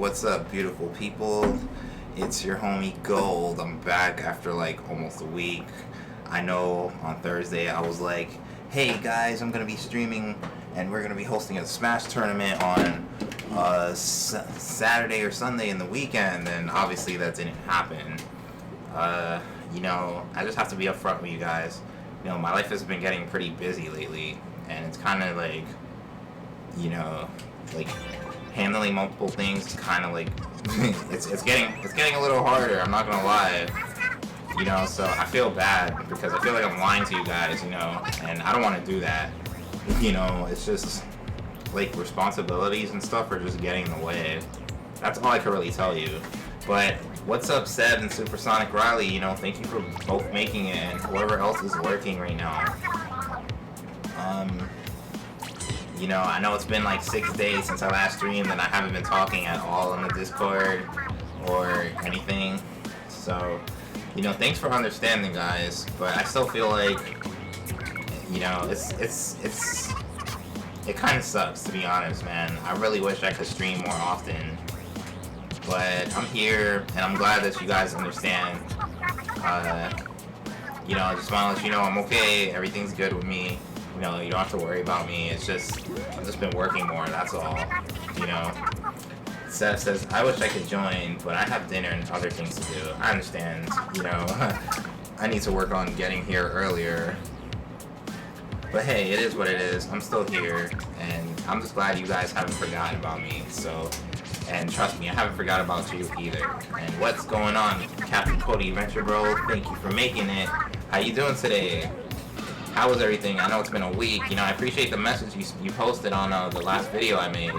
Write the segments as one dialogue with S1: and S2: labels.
S1: what's up, beautiful people? It's your homie Gold. I'm back after like almost a week. I know on Thursday I was like, hey guys, I'm gonna be streaming and we're gonna be hosting a Smash tournament on Saturday or Sunday in the weekend, and obviously that didn't happen. I just have to be upfront with you guys. My life has been getting pretty busy lately, and it's kind of like, like handling multiple things is kind of like it's getting a little harder. I'm not gonna lie. So I feel bad because I feel like I'm lying to you guys. And I don't want to do that. It's just like responsibilities and stuff are just getting in the way. That's all I can really tell you. But what's up, Seb and Supersonic Riley? Thank you for both making it, and whoever else is working right now. I know it's been like 6 days since I last streamed, and I haven't been talking at all on the Discord or anything. So, thanks for understanding, guys. But I still feel like, it kind of sucks, to be honest, man. I really wish I could stream more often. But I'm here, and I'm glad that you guys understand. I just want to let you know I'm okay. Everything's good with me. You don't have to worry about me. It's just, I've just been working more, that's all. Seth says, I wish I could join, but I have dinner and other things to do. I understand, I need to work on getting here earlier. But hey, it is what it is. I'm still here, and I'm just glad you guys haven't forgotten about me. So, and trust me, I haven't forgotten about you either. And what's going on, Captain Cody Venture Bro? Thank you for making it. How you doing today? How was everything? I know it's been a week. I appreciate the message you posted on the last video I made.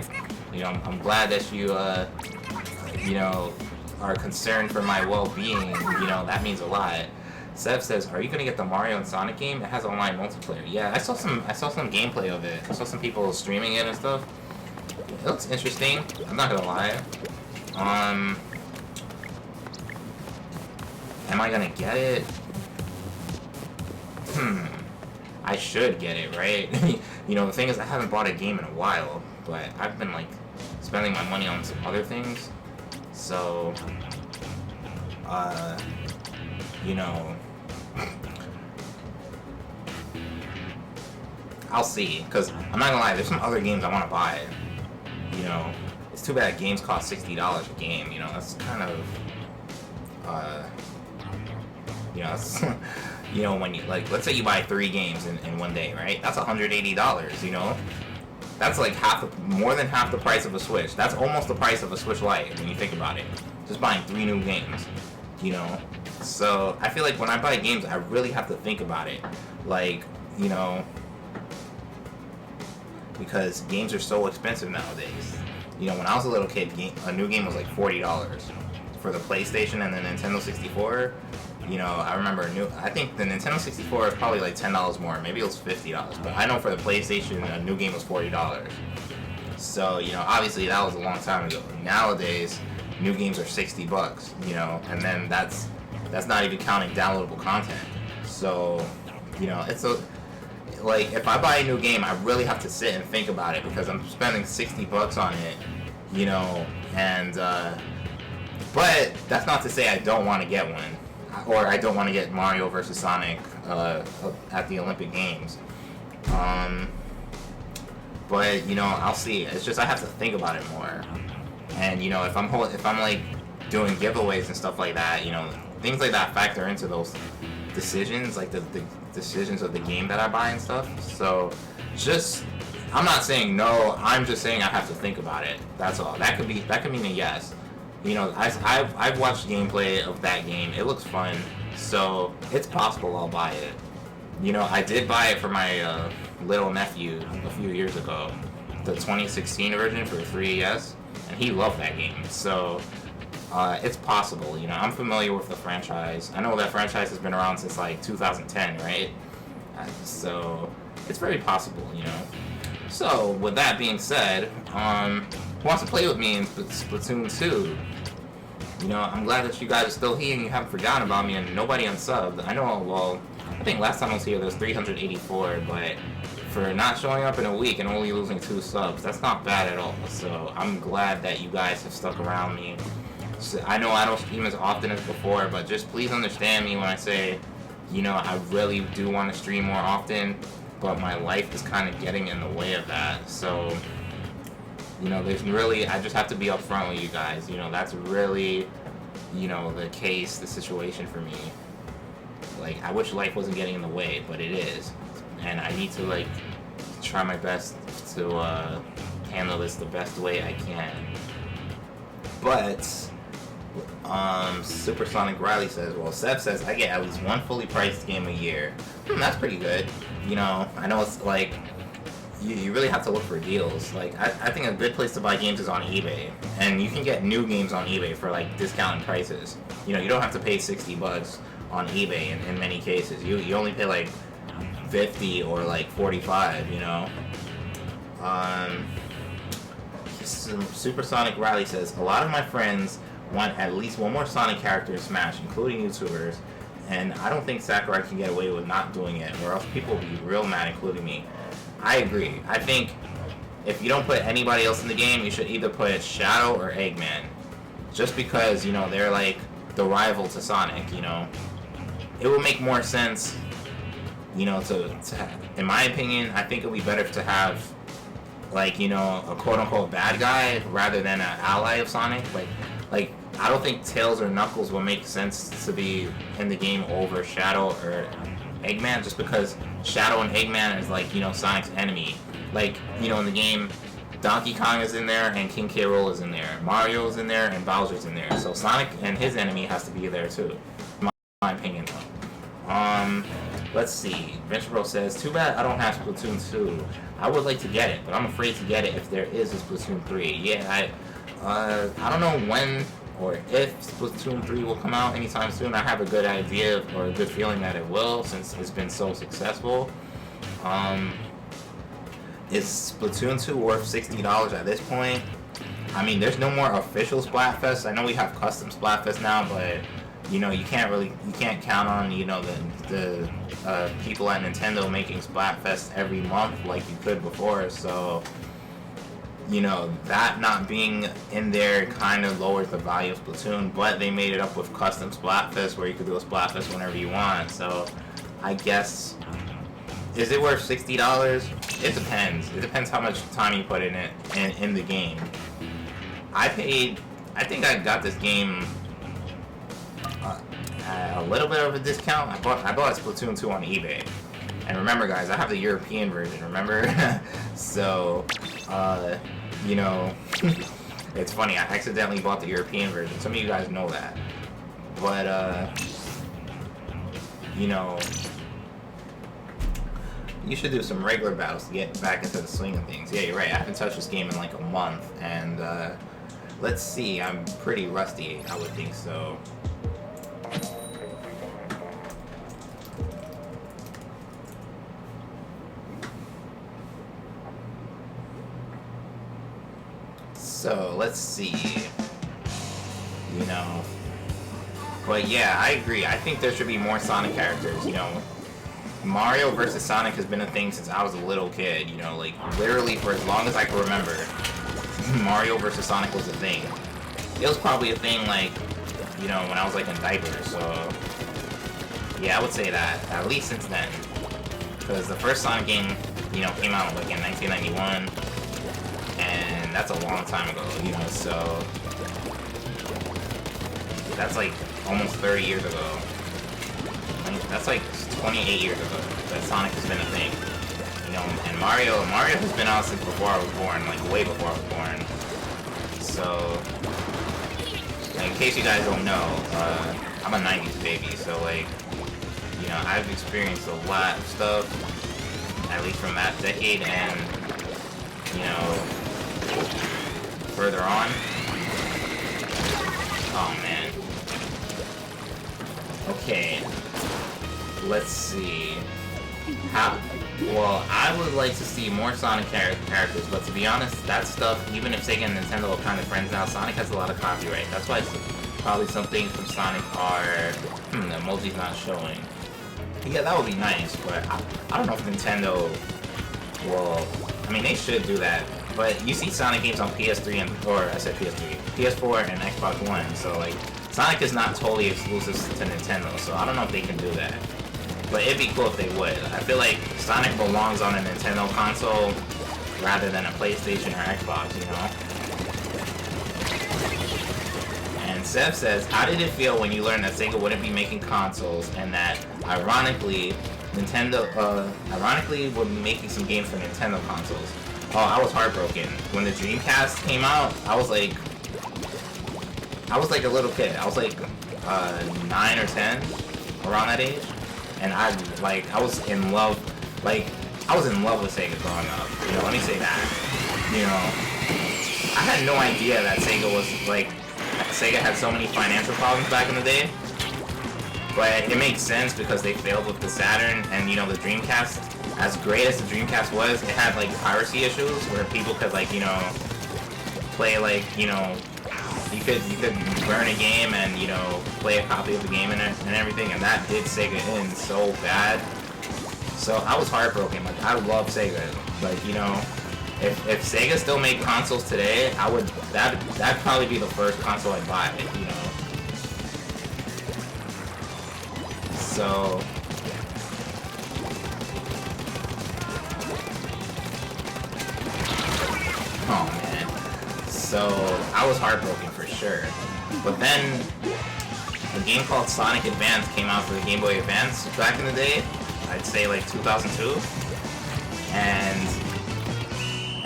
S1: I'm glad that you, are concerned for my well-being. That means a lot. Sev says, are you gonna get the Mario and Sonic game? It has online multiplayer. Yeah, I saw some gameplay of it. I saw some people streaming it and stuff. It looks interesting. I'm not gonna lie. Am I gonna get it? I should get it, right? The thing is, I haven't bought a game in a while, but I've been like spending my money on some other things. So, I'll see, because I'm not gonna lie, there's some other games I want to buy. It's too bad games cost $60 a game. That's kind of, that's, when you, like, let's say you buy 3 games in one day, right? That's $180, That's like more than half the price of a Switch. That's almost the price of a Switch Lite when you think about it. Just buying 3 new games, So, I feel like when I buy games, I really have to think about it. Like, because games are so expensive nowadays. When I was a little kid, a new game was like $40 for the PlayStation and the Nintendo 64. I remember I think the Nintendo 64 is probably like $10 more. Maybe it was $50, but I know for the PlayStation, a new game was $40. So, obviously that was a long time ago. Nowadays, new games are $60, and then that's not even counting downloadable content. So, it's like, if I buy a new game, I really have to sit and think about it because I'm spending $60 on it, and, but that's not to say I don't want to get one, or I don't want to get Mario vs. Sonic, at the Olympic Games, but, I'll see. It's just I have to think about it more, and, if I'm like doing giveaways and stuff like that, things like that factor into those decisions, like the decisions of the game that I buy and stuff. So, I'm not saying no. I'm just saying I have to think about it. That's all. That could mean a yes. I've watched gameplay of that game. It looks fun. So it's possible I'll buy it. I did buy it for my little nephew a few years ago, the 2016 version for the 3DS, and he loved that game. So. It's possible, I'm familiar with the franchise. I know that franchise has been around since like 2010, right? So it's very possible, So with that being said, who wants to play with me in Splatoon 2? I'm glad that you guys are still here and you haven't forgotten about me and nobody unsubbed. I know, well, I think last time I was here there was 384, but for not showing up in a week and only losing 2 subs. That's not bad at all. So I'm glad that you guys have stuck around me. So I know I don't stream as often as before, but just please understand me when I say, you know, I really do want to stream more often, but my life is kind of getting in the way of that. So, you know, there's really, I just have to be upfront with you guys. You know, that's really, you know, the case, the situation for me. Like, I wish life wasn't getting in the way, but it is. And I need to, like, try my best to handle this the best way I can. But, Supersonic Riley says, well, Sev says, I get at least one fully priced game a year. That's pretty good. You know, I know it's, like, you really have to look for deals. Like, I think a good place to buy games is on eBay. And you can get new games on eBay for, like, discounted prices. You know, you don't have to pay $60 on eBay in many cases. You only pay, like, 50 or like 45, you know. Supersonic Riley says, a lot of my friends want at least one more Sonic character in Smash, including YouTubers, and I don't think Sakurai can get away with not doing it, or else people will be real mad, including me. I agree. I think if you don't put anybody else in the game, you should either put Shadow or Eggman, just because, you know, they're like the rival to Sonic, you know. It would make more sense, you know, in my opinion, I think it would be better to have, like, you know, a quote-unquote bad guy rather than an ally of Sonic. Like, I don't think Tails or Knuckles will make sense to be in the game over Shadow or Eggman, just because Shadow and Eggman is, like, you know, Sonic's enemy. Like, you know, in the game, Donkey Kong is in there and King K. Rool is in there. Mario is in there and Bowser's in there. So Sonic and his enemy has to be there too, in my opinion, though. Let's see. Venture Bro says, too bad I don't have Splatoon 2. I would like to get it, but I'm afraid to get it if there is a Splatoon 3. Yeah, I don't know when or if Splatoon 3 will come out anytime soon. I have a good idea or a good feeling that it will, since it's been so successful. Is Splatoon 2 worth $60 at this point? I mean, there's no more official Splatfest. I know we have custom Splatfest now, but you know, you can't count on, you know, the people at Nintendo making Splatfest every month like you could before. So, you know, that not being in there kind of lowers the value of Splatoon, but they made it up with custom Splatfest where you could do a Splatfest whenever you want. So, I guess, is it worth $60? It depends. It depends how much time you put in it in the game. I think I got this game a little bit of a discount. I bought Splatoon 2 on eBay. And remember, guys, I have the European version, remember? So, you know, it's funny, I accidentally bought the European version. Some of you guys know that. But, you know, you should do some regular battles to get back into the swing of things. Yeah, you're right, I haven't touched this game in like a month. And, let's see, I'm pretty rusty, I would think so. So, let's see, you know, but yeah, I agree. I think there should be more Sonic characters, you know. Mario versus Sonic has been a thing since I was a little kid, you know, like, literally for as long as I can remember, Mario versus Sonic was a thing. It was probably a thing, like, you know, when I was, like, in diapers, so, yeah, I would say that, at least since then, because the first Sonic game, you know, came out, like, in 1991, and that's a long time ago, you know, so that's like almost 30 years ago. That's like 28 years ago that Sonic has been a thing, you know, and Mario has been out since before I was born, like way before I was born. So, in case you guys don't know, I'm a 90s baby, so like, you know, I've experienced a lot of stuff, at least from that decade, and, you know, further on. Oh man. Okay. Let's see. Well, I would like to see more Sonic characters, but to be honest, that stuff, even if Sega and Nintendo are kind of friends now, Sonic has a lot of copyright. That's why probably some things from Sonic are... the emoji's not showing. Yeah, that would be nice, but I don't know if Nintendo Well, I mean, they should do that. But you see Sonic games on PS3 or I said PS3, PS4 and Xbox One. So like, Sonic is not totally exclusive to Nintendo. So I don't know if they can do that. But it'd be cool if they would. I feel like Sonic belongs on a Nintendo console rather than a PlayStation or Xbox, you know? And Sev says, how did it feel when you learned that Sega wouldn't be making consoles and that, ironically, Nintendo, would be making some games for Nintendo consoles? Oh, I was heartbroken. When the Dreamcast came out, I was like a little kid. I was like 9 or 10, around that age. And I was in love, with Sega growing up. You know, let me say that. You know, I had no idea that Sega had so many financial problems back in the day. But it makes sense because they failed with the Saturn, and you know, the Dreamcast, as great as the Dreamcast was, it had like piracy issues where people could play you could burn a game and, you know, play a copy of the game and everything, and that did Sega in so bad. So I was heartbroken. Like, I love Sega. Like, you know, if Sega still made consoles today, that'd probably be the first console I'd buy, you know. So oh man. So I was heartbroken for sure. But then a game called Sonic Advance came out for the Game Boy Advance back in the day. I'd say like 2002. And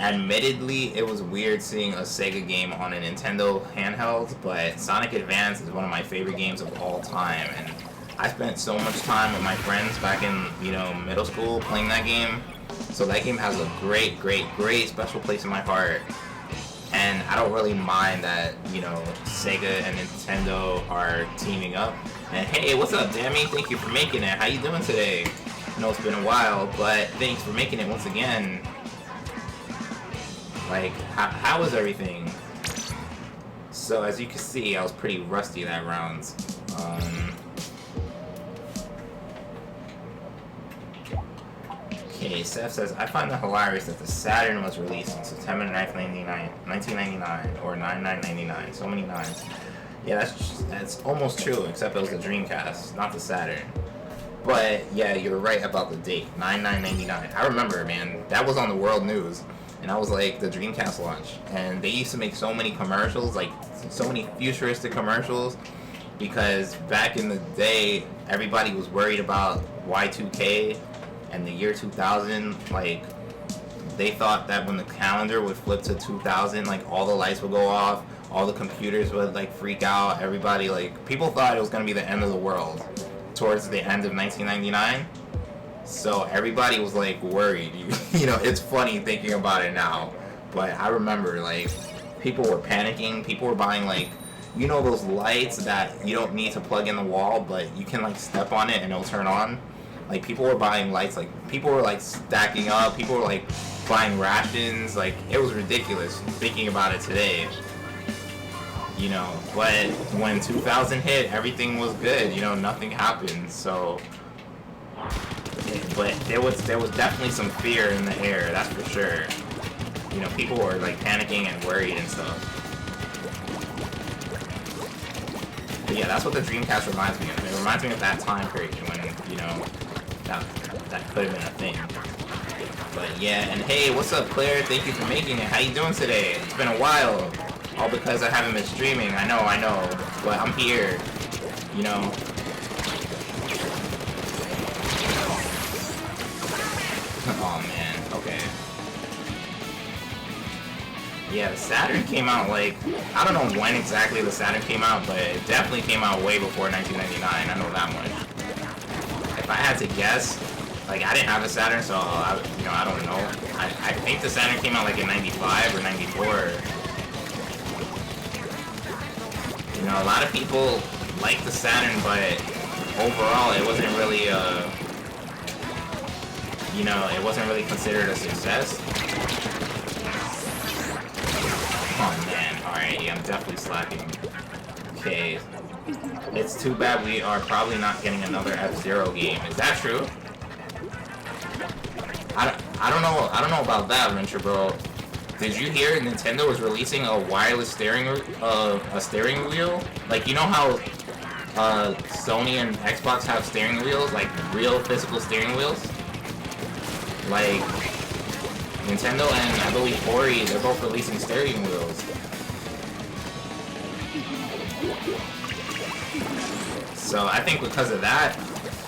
S1: admittedly, it was weird seeing a Sega game on a Nintendo handheld, but Sonic Advance is one of my favorite games of all time, and I spent so much time with my friends back in, you know, middle school playing that game. So that game has a great, great, great special place in my heart. And I don't really mind that, you know, Sega and Nintendo are teaming up. And hey, what's up, Dammy? Thank you for making it. How you doing today? I know it's been a while, but thanks for making it once again. Like, how was everything? So as you can see, I was pretty rusty that round. Okay, Seth says, I find it hilarious that the Saturn was released on September 9th, 1999, or 9/9/99. So many nines. Yeah, that's almost true, except it was the Dreamcast, not the Saturn. But yeah, you're right about the date, 9/9/99. I remember, man, that was on the world news, and I was like, the Dreamcast launch, and they used to make so many commercials, like so many futuristic commercials, because back in the day, everybody was worried about Y2K. And the year 2000, like, they thought that when the calendar would flip to 2000, like, all the lights would go off, all the computers would, like, freak out, everybody, like, people thought it was going to be the end of the world towards the end of 1999. So everybody was, like, worried. You know, it's funny thinking about it now, but I remember, like, people were panicking, people were buying, like, you know those lights that you don't need to plug in the wall, but you can, like, step on it and it'll turn on? Like, people were buying lights, like, people were, like, stacking up, people were, like, buying rations, like, it was ridiculous thinking about it today, you know, but when 2000 hit, everything was good, you know, nothing happened, so, but there was definitely some fear in the air, that's for sure, you know, people were, like, panicking and worried and stuff. But yeah, that's what the Dreamcast reminds me of. It reminds me of that time period when, you know, that could have been a thing. But yeah, and hey, what's up, Claire? Thank you for making it. How you doing today? It's been a while. All because I haven't been streaming. I know. But I'm here. You know. Oh man, okay. Yeah, the Saturn came out, like, I don't know when exactly the Saturn came out, but it definitely came out way before 1999. I know that much. If I had to guess, like, I didn't have a Saturn, so I don't know. I think the Saturn came out like in 95 or 94. You know, a lot of people like the Saturn, but overall it wasn't really you know, it wasn't really considered a success. Oh man, alright, yeah, I'm definitely slacking. Okay. It's too bad we are probably not getting another F-Zero game. Is that true? I don't know about that, Venture Bro. Did you hear Nintendo was releasing a wireless steering wheel? Like, you know how Sony and Xbox have steering wheels, like real physical steering wheels? Like, Nintendo and I believe Ori, they're both releasing steering wheels. So I think because of that,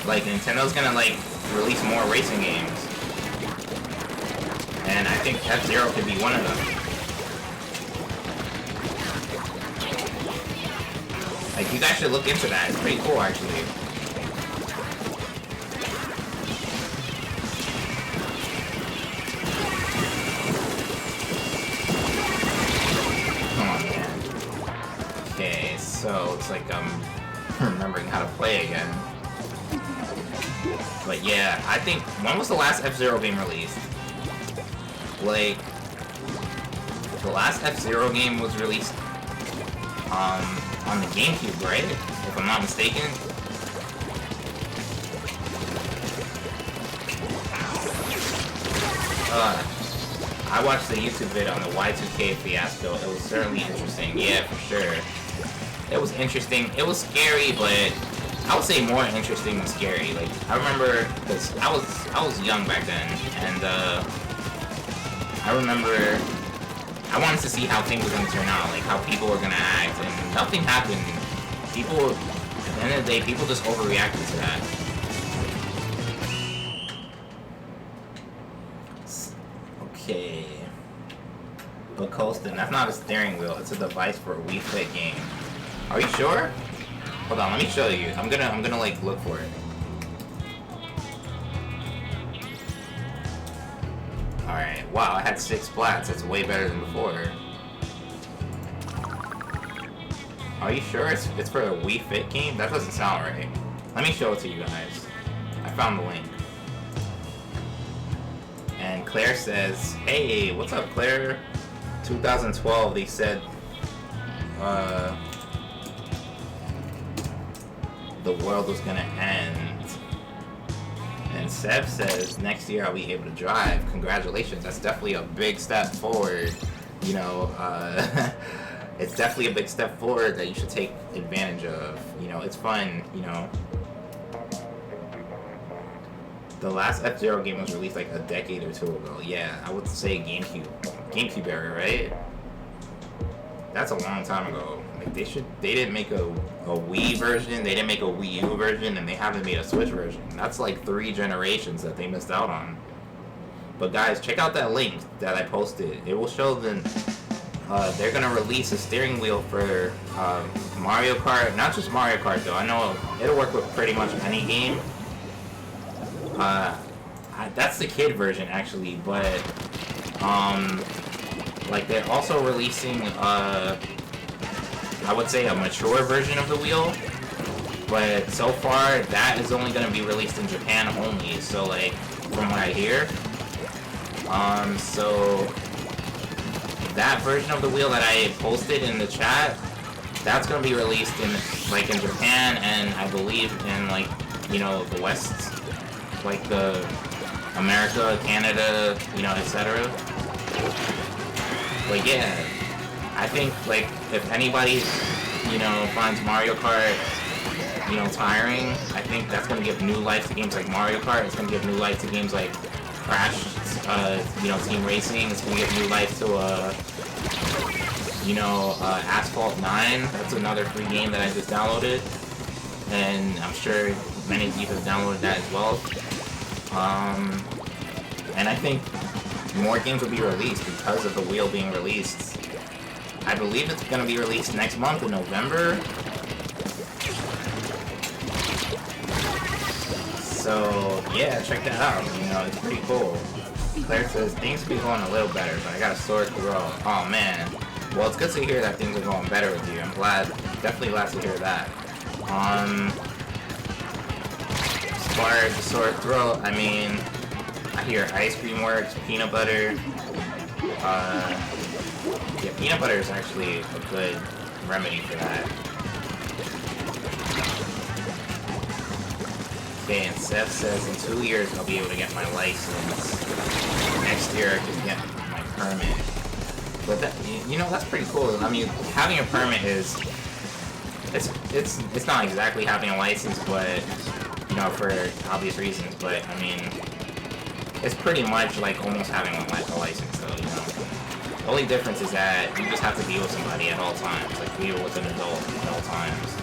S1: like, Nintendo's gonna like release more racing games. And I think F-Zero could be one of them. Like, you guys should look into that. It's pretty cool, actually. Come on, man. Okay, so it's like I'm remembering how to play again. But yeah, I think, when was the last F-Zero game released? Like, the last F-Zero game was released on the GameCube, right? If I'm not mistaken. I watched the YouTube video on the Y2K fiasco. It was certainly interesting. Yeah, for sure. It was interesting. It was scary, but I would say more interesting than scary. Like, I remember, because I was young back then, and I remember I wanted to see how things were going to turn out, like how people were going to act, and nothing happened. People, at the end of the day, people just overreacted to that. Okay. GoldCoastin, that's not a steering wheel, it's a device for a Wii Fit game. Are you sure? Hold on, let me show you. I'm gonna like look for it. Alright, wow, I had 6 splats. That's way better than before. Are you sure it's for a Wii Fit game? That doesn't sound right. Let me show it to you guys. I found the link. And Claire says, hey, what's up, Claire? 2012, they said, the world was gonna end. And Seb says, next year I'll be able to drive. Congratulations, that's definitely a big step forward. You know, it's definitely a big step forward that you should take advantage of. You know, it's fun, you know. The last F-Zero game was released like a decade or 2 ago. Yeah, I would say GameCube era, right? That's a long time ago. Like, they didn't make a Wii version, they didn't make a Wii U version, and they haven't made a Switch version. That's like 3 generations that they missed out on. But guys, check out that link that I posted. It will show them, they're gonna release a steering wheel for Mario Kart. Not just Mario Kart though, I know it'll work with pretty much any game. That's the kid version actually, but like they're also releasing I would say a mature version of the wheel, but so far that is only going to be released in Japan only, so like from what I hear, so that version of the wheel that I posted in the chat, that's going to be released in like in Japan and I believe in like, you know, the West, like the America, Canada, you know, etc. But yeah, I think like if anybody, you know, finds Mario Kart, you know, tiring, I think that's gonna give new life to games like Mario Kart. It's gonna give new life to games like Crash, you know, Team Racing. It's gonna give new life to you know, Asphalt 9. That's another free game that I just downloaded, and I'm sure many of you have downloaded that as well. And I think more games will be released because of the wheel being released. I believe it's going to be released next month in November. So, yeah, check that out. You know, it's pretty cool. Claire says, things could be going a little better, but I got a sore throat. Oh, man. Well, it's good to hear that things are going better with you. I'm glad, definitely glad to hear that. As far as the sore throat, I mean, I hear ice cream works, peanut butter. Yeah, peanut butter is actually a good remedy for that. Okay, and Seth says in 2 years I'll be able to get my license. Next year I can get my permit. But that, you know, that's pretty cool. I mean, having a permit is, it's not exactly having a license, but, you know, for obvious reasons, but, I mean, it's pretty much like almost having a license, though, you know. The only difference is that you just have to be with somebody at all times, like be with an adult at all times.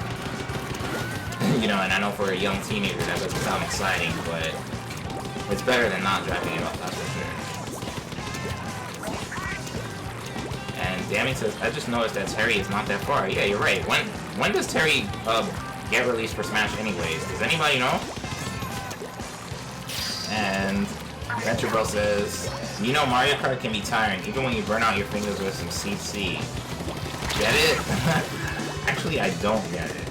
S1: You know, and I know for a young teenager that doesn't sound exciting, but it's better than not driving it up, that's for sure. And Damien says, I just noticed that Terry is not that far. Yeah, you're right. When does Terry get released for Smash anyways? Does anybody know? And Venture Bro says, you know Mario Kart can be tiring, even when you burn out your fingers with some CC. Get it? Actually, I don't get it.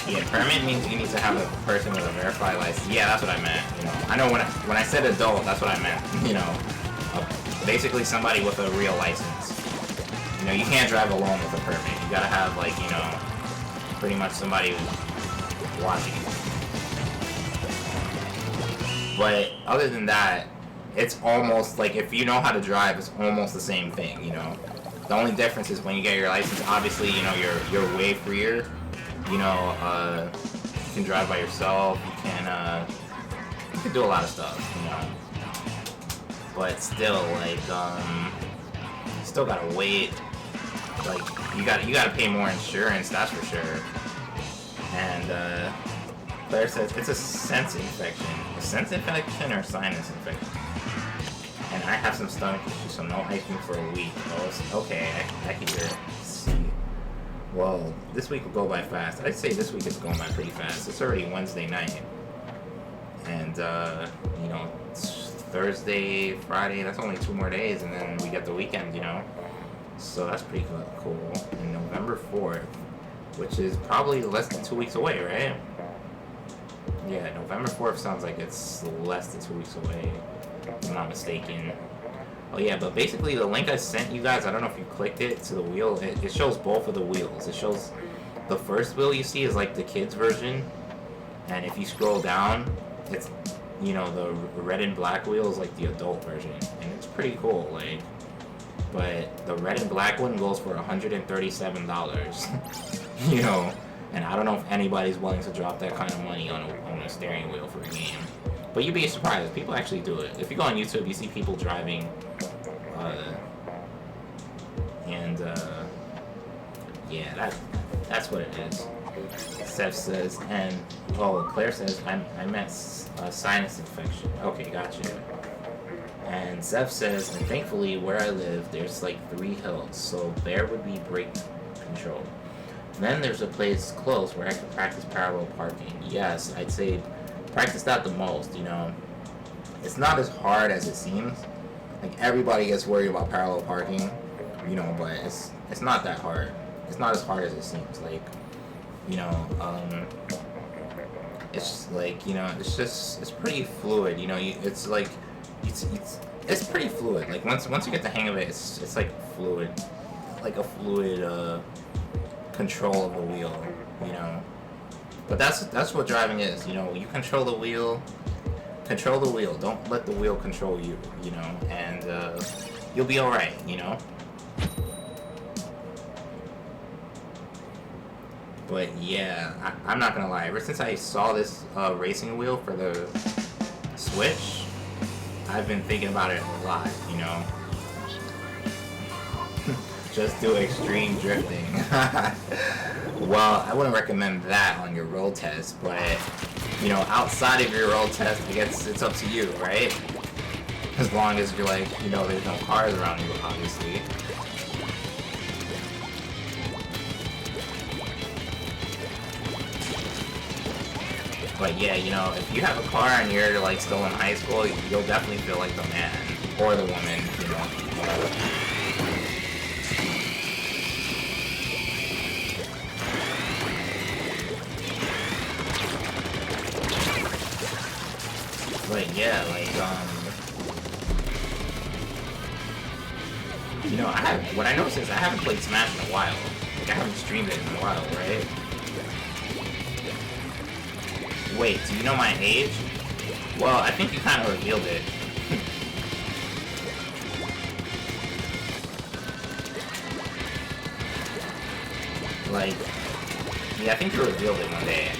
S1: Yeah, permit means you need to have a person with a verified license. Yeah, that's what I meant. You know, I know when I said adult, that's what I meant. You know, basically somebody with a real license. You know, you can't drive alone with a permit. You gotta have like, you know, pretty much somebody watching you. But other than that, it's almost like if you know how to drive, it's almost the same thing. You know, the only difference is when you get your license. Obviously, you know, you're way freer. You know, you can drive by yourself, you can do a lot of stuff, you know. But still, like, still gotta wait. Like, you gotta pay more insurance, that's for sure. And, Claire says, it's a sense infection. A sense infection or sinus infection? And I have some stomach issues, so no ice cream for a week. Oh, okay, I can hear it. Well, this week will go by fast. I'd say this week is going by pretty fast. It's already Wednesday night. And, you know, it's Thursday, Friday, that's only 2 more days, and then we get the weekend, you know? So that's pretty cool. And November 4th, which is probably less than 2 weeks away, right? Yeah, November 4th sounds like it's less than 2 weeks away, if I'm not mistaken. Oh yeah, but basically the link I sent you guys, I don't know if you clicked it to the wheel, it shows both of the wheels. It shows the first wheel you see is like the kids version, and if you scroll down, it's, you know, the red and black wheel is like the adult version, and it's pretty cool, like, but the red and black one goes for $137, you know, and I don't know if anybody's willing to drop that kind of money on a steering wheel for a game. But you'd be surprised, people actually do it. If you go on YouTube, you see people driving, yeah, that's what it is. Seth says, and, oh, Claire says, I meant sinus infection. Okay, gotcha. And Seth says, and thankfully, where I live, there's like 3 hills, so there would be brake control. Then there's a place close where I can practice parallel parking. Yes, I'd say practice that the most, you know. It's not as hard as it seems. Like, everybody gets worried about parallel parking, you know, but it's not that hard. It's not as hard as it seems. Like, you know, it's just like, you know, it's pretty fluid, you know. It's like, it's pretty fluid. Like, once you get the hang of it, it's like fluid, like a fluid control of the wheel, you know. But that's what driving is, you know. You control the wheel. Don't let the wheel control you, you know, and you'll be alright, you know. But yeah, I'm not gonna lie, ever since I saw this racing wheel for the Switch, I've been thinking about it a lot, you know. Just do extreme drifting. Well, I wouldn't recommend that on your road test, but, you know, outside of your road test, I guess it's up to you, right? As long as you're like, you know, there's no cars around you, obviously. But yeah, you know, if you have a car and you're like still in high school, you'll definitely feel like the man or the woman, you know. But yeah, like, you know, what I noticed is I haven't played Smash in a while. Like, I haven't streamed it in a while, right? Wait, do you know my age? Well, I think you kind of revealed it. Like, yeah, I think you revealed it one day.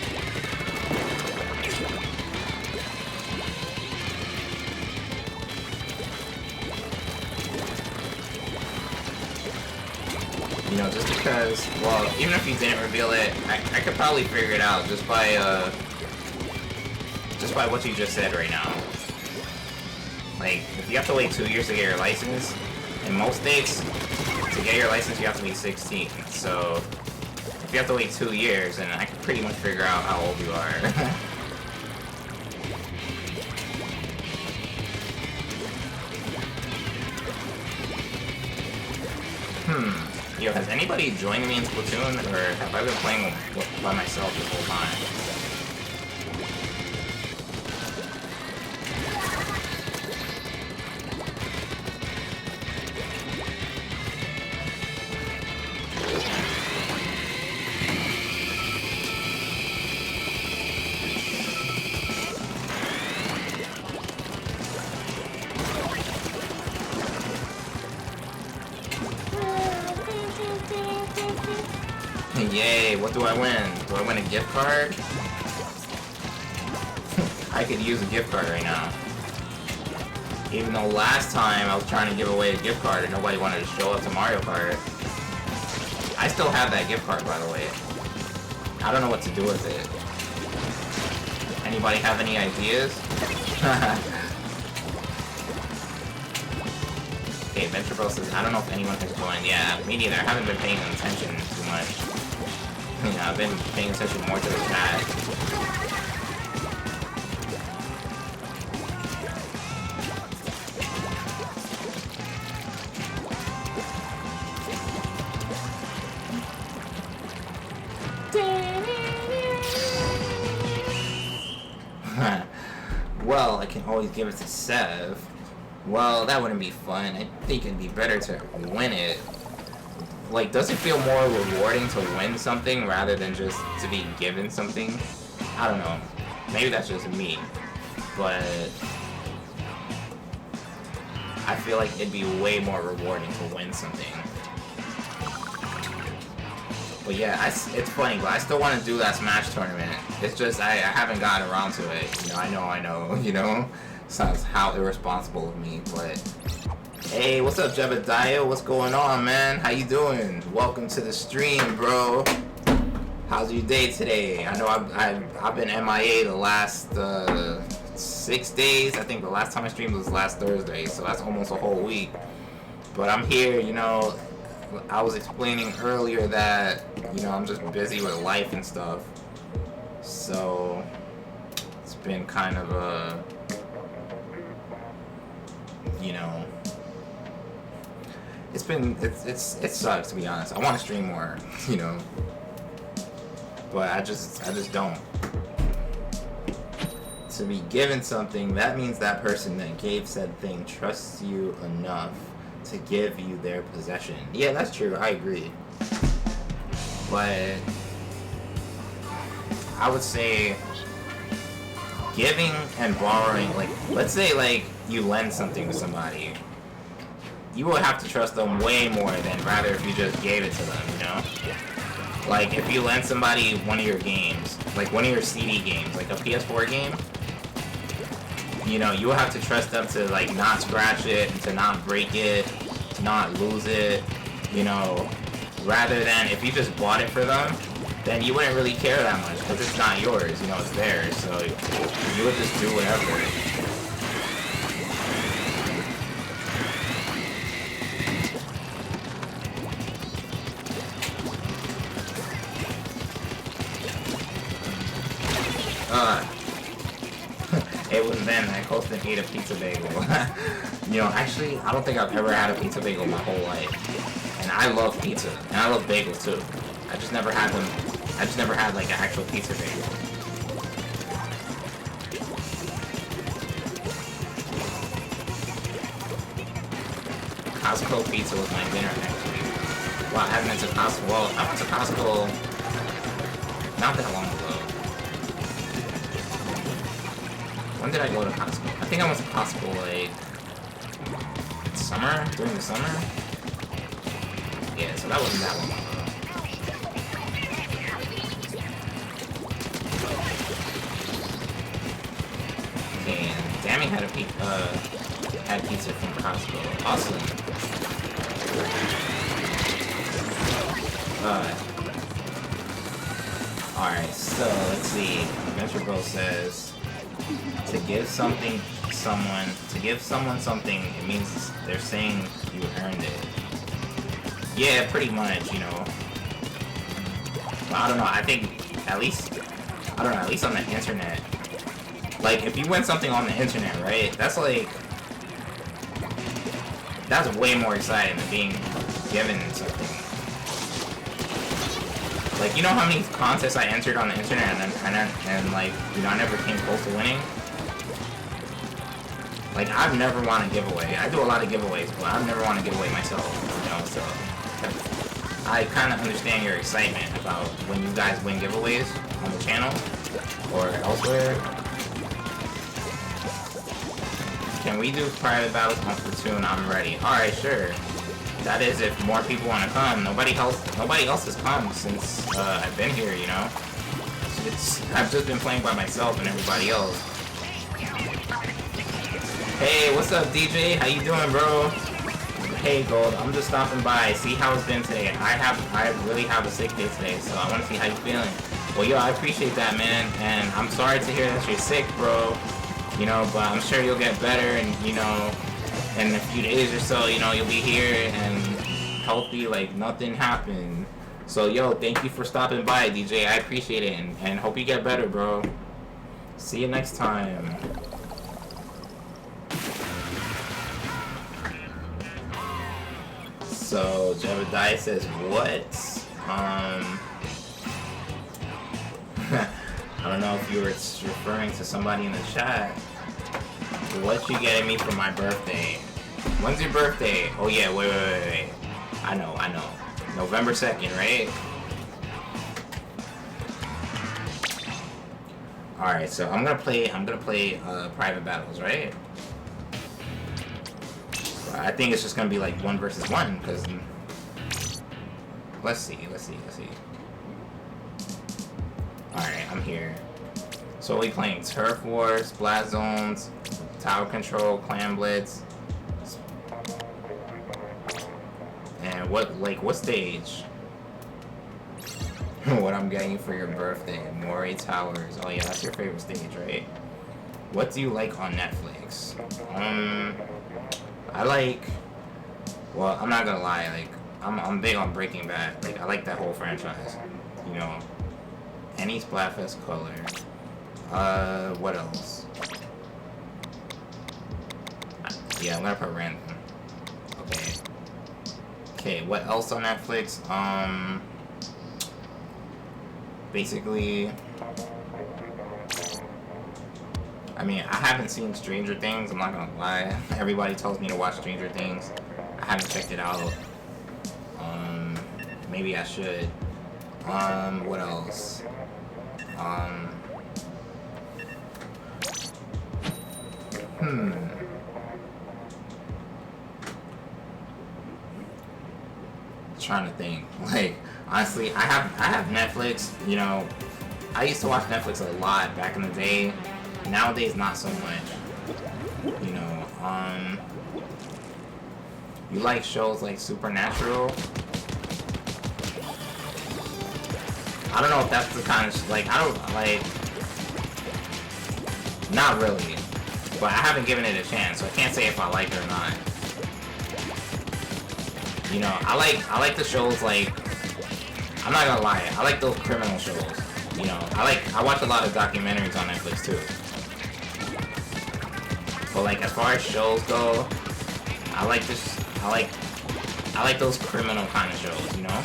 S1: You know, just because, well, even if you didn't reveal it, I could probably figure it out just by what you just said right now. Like, if you have to wait 2 years to get your license, in most states, to get your license you have to be 16. So, if you have to wait 2 years, then I can pretty much figure out how old you are. Yo, has anybody joined me in Splatoon, or have I been playing by myself this whole time? Yay, what do I win? Do I win a gift card? I could use a gift card right now. Even though last time I was trying to give away a gift card and nobody wanted to show up to Mario Kart. I still have that gift card, by the way. I don't know what to do with it. Anybody have any ideas? Okay, Venture Bro says, I don't know if anyone has joined. Yeah, me neither. I haven't been paying attention too much. Yeah, I've been paying attention more to the chat. Well, I can always give it to Sev. Well, that wouldn't be fun. I think it'd be better to win it. Like, does it feel more rewarding to win something rather than just to be given something? I don't know. Maybe that's just me. But I feel like it'd be way more rewarding to win something. But yeah, it's funny, but I still want to do that Smash tournament. It's just, I haven't gotten around to it. You know, I know, you know? Sounds how irresponsible of me, but... Hey, what's up, Jebediah? What's going on, man? How you doing? Welcome to the stream, bro. How's your day today? I know I've been MIA the last 6 days. I think the last time I streamed was last Thursday, so that's almost a whole week. But I'm here, you know. I was explaining earlier that, you know, I'm just busy with life and stuff. So it's been kind of a, you know, it sucks, to be honest. I want to stream more, you know, but I just don't. To be given something, that means that person that gave said thing trusts you enough to give you their possession. Yeah, that's true. I agree. But I would say giving and borrowing, like, let's say, like, you lend something to somebody. You will have to trust them way more than rather if you just gave it to them, you know? Like, if you lend somebody one of your games, like one of your CD games, like a PS4 game, you know, you will have to trust them to, like, not scratch it, to not break it, to not lose it, you know, rather than if you just bought it for them, then you wouldn't really care that much, because it's not yours, you know, it's theirs, so you would just do whatever. It was then that Coastin ate a pizza bagel. You know, actually, I don't think I've ever had a pizza bagel my whole life. And I love pizza, and I love bagels too. I just never had them. I just never had like an actual pizza bagel. Costco pizza was my dinner actually. Well, I haven't been to Costco. Well, I went to Costco not that long ago. When did I go to Costco? I think I went to Costco like summer, during the summer. Yeah, so that wasn't that long ago. Okay, and Dammy had pizza from Costco. Awesome. Alright, so let's see. Adventure Bro says to give someone something, it means they're saying you earned it. Yeah, pretty much, you know. But I don't know, I think at least on the internet. Like if you win something on the internet, right? That's way more exciting than being given something. Like, you know how many contests I entered on the internet and like, you know, I never came close to winning? Like, I've never won a giveaway. I do a lot of giveaways, but I've never won a giveaway myself, you know, so I kind of understand your excitement about when you guys win giveaways on the channel or elsewhere. Can we do private battles on Splatoon? I'm ready. Alright, sure. That is if more people want to come. Nobody else has come since I've been here, you know? I've just been playing by myself and everybody else. Hey, what's up, DJ? How you doing, bro? Hey, Gold. I'm just stopping by. See how it's been today. I really have a sick day today, so I want to see how you're feeling. Well, yo, I appreciate that, man. And I'm sorry to hear that you're sick, bro. You know, but I'm sure you'll get better, and you know, in a few days or so, you know, you'll be here and healthy like nothing happened. So, yo, thank you for stopping by, DJ. I appreciate it, and hope you get better, bro. See you next time. So, Jebediah says, what? I don't know if you were referring to somebody in the chat. What you getting me for my birthday? When's your birthday? Oh yeah, wait. I know. November 2nd, right? Alright, so I'm gonna play private battles, right? I think it's just gonna be like 1 versus 1, because let's see. Alright, I'm here. So we playing Turf Wars, Blast Zones, Tower Control, Clan Blitz. And what stage? What I'm getting for your birthday. Moray Towers. Oh yeah, that's your favorite stage, right? What do you like on Netflix? I like, well, I'm not gonna lie, like, I'm big on Breaking Bad. Like, I like that whole franchise. You know, any Splatfest color. What else? Yeah, I'm gonna put random. Okay, what else on Netflix? Basically, I mean, I haven't seen Stranger Things, I'm not gonna lie. Everybody tells me to watch Stranger Things. I haven't checked it out. Maybe I should. What else? Trying to think. Like, honestly, I have Netflix, you know. I used to watch Netflix a lot back in the day. Nowadays, not so much. You know, you like shows like Supernatural? I don't know if that's the kind of like, I don't like, not really, but I haven't given it a chance, so I can't say if I like it or not. You know, I like the shows like, I'm not gonna lie, I like those criminal shows. You know, I watch a lot of documentaries on Netflix too. But like, as far as shows go, I like those criminal kind of shows, you know?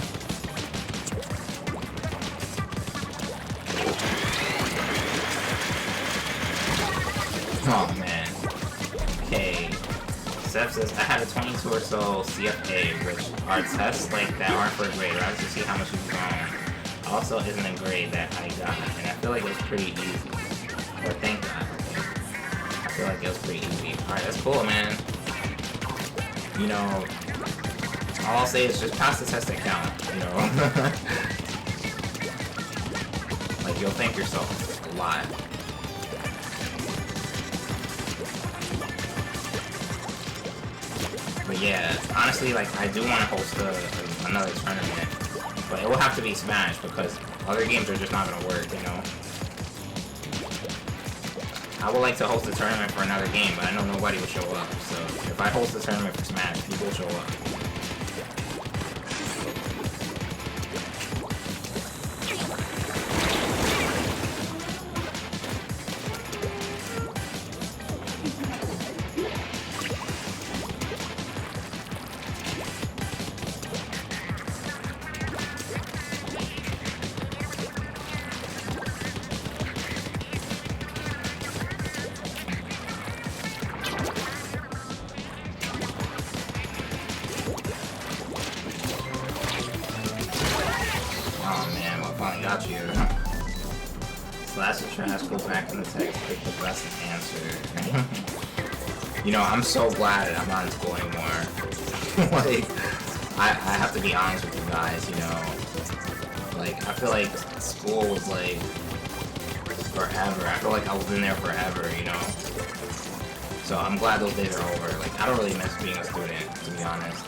S1: Oh man. Okay. Seth says, I had a 22 or so CFA, which are tests like that aren't for a grade, right? To see how much you've grown. Also isn't a grade that I got, and I feel like it was pretty easy. Or thank God. feel like it was pretty easy. Alright, that's cool, man. You know, all I'll say is just pass the test and count, you know? Like, you'll thank yourself a lot. But yeah, honestly, like, I do want to host another tournament. But it will have to be Smash, because other games are just not going to work, you know? I would like to host a tournament for another game, but I know nobody will show up. So if I host a tournament for Smash, people will show up. Got you. Slash the trash, go back in the text, pick the best answer. You know, I'm so glad I'm not in school anymore. Like, I have to be honest with you guys, you know. Like, I feel like school was like forever. I feel like I was in there forever, you know. So I'm glad those days are over. Like, I don't really miss being a student, to be honest.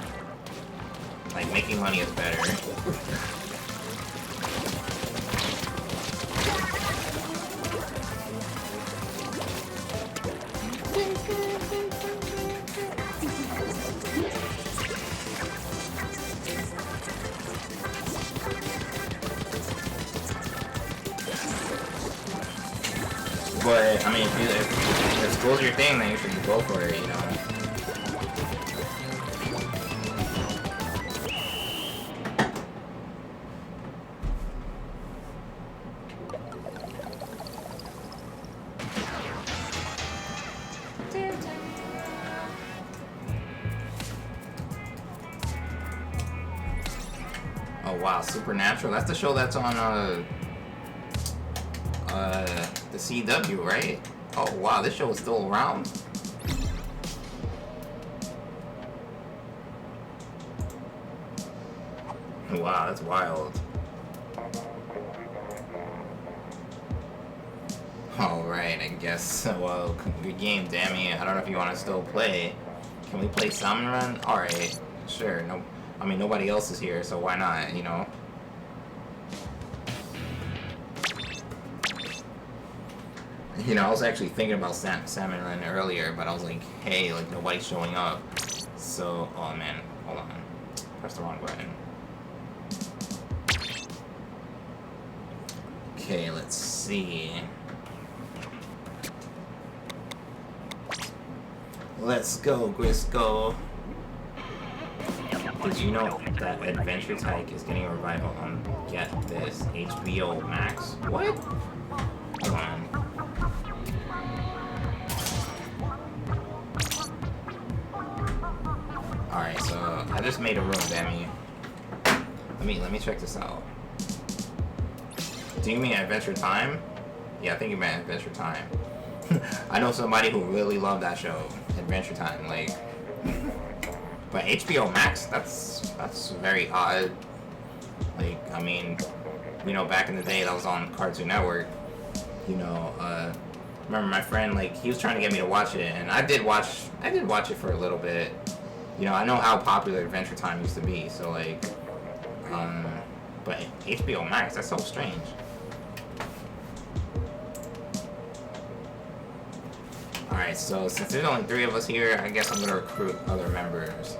S1: Like, making money is better. But, I mean, if school's your thing, then you should go for it, you know? Oh, wow, Supernatural? That's the show that's on, the CW, right? Oh wow, this show is still around? Wow, that's wild. Alright, I guess, well, good game, Dammy. I don't know if you want to still play. Can we play Salmon Run? Alright, sure. No, I mean, nobody else is here, so why not, you know? You know, I was actually thinking about Salmon Run earlier, but I was like, hey, like, nobody's showing up. So, oh man, hold on. Pressed the wrong button. Okay, let's see. Let's go, Grisco. Did you know that Adventure Tyke is getting a revival on, get this, HBO Max? What? Hold on. Alright, so I just made a room, Dammy. Let me check this out. Do you mean Adventure Time? Yeah, I think you meant Adventure Time. I know somebody who really loved that show, Adventure Time, like. But HBO Max, that's very odd. Like, I mean, you know, back in the day that was on Cartoon Network. You know, remember my friend, like, he was trying to get me to watch it, and I did watch it for a little bit. You know, I know how popular Adventure Time used to be, so like, but HBO Max, that's so strange. Alright, so since there's only 3 of us here, I guess I'm gonna recruit other members.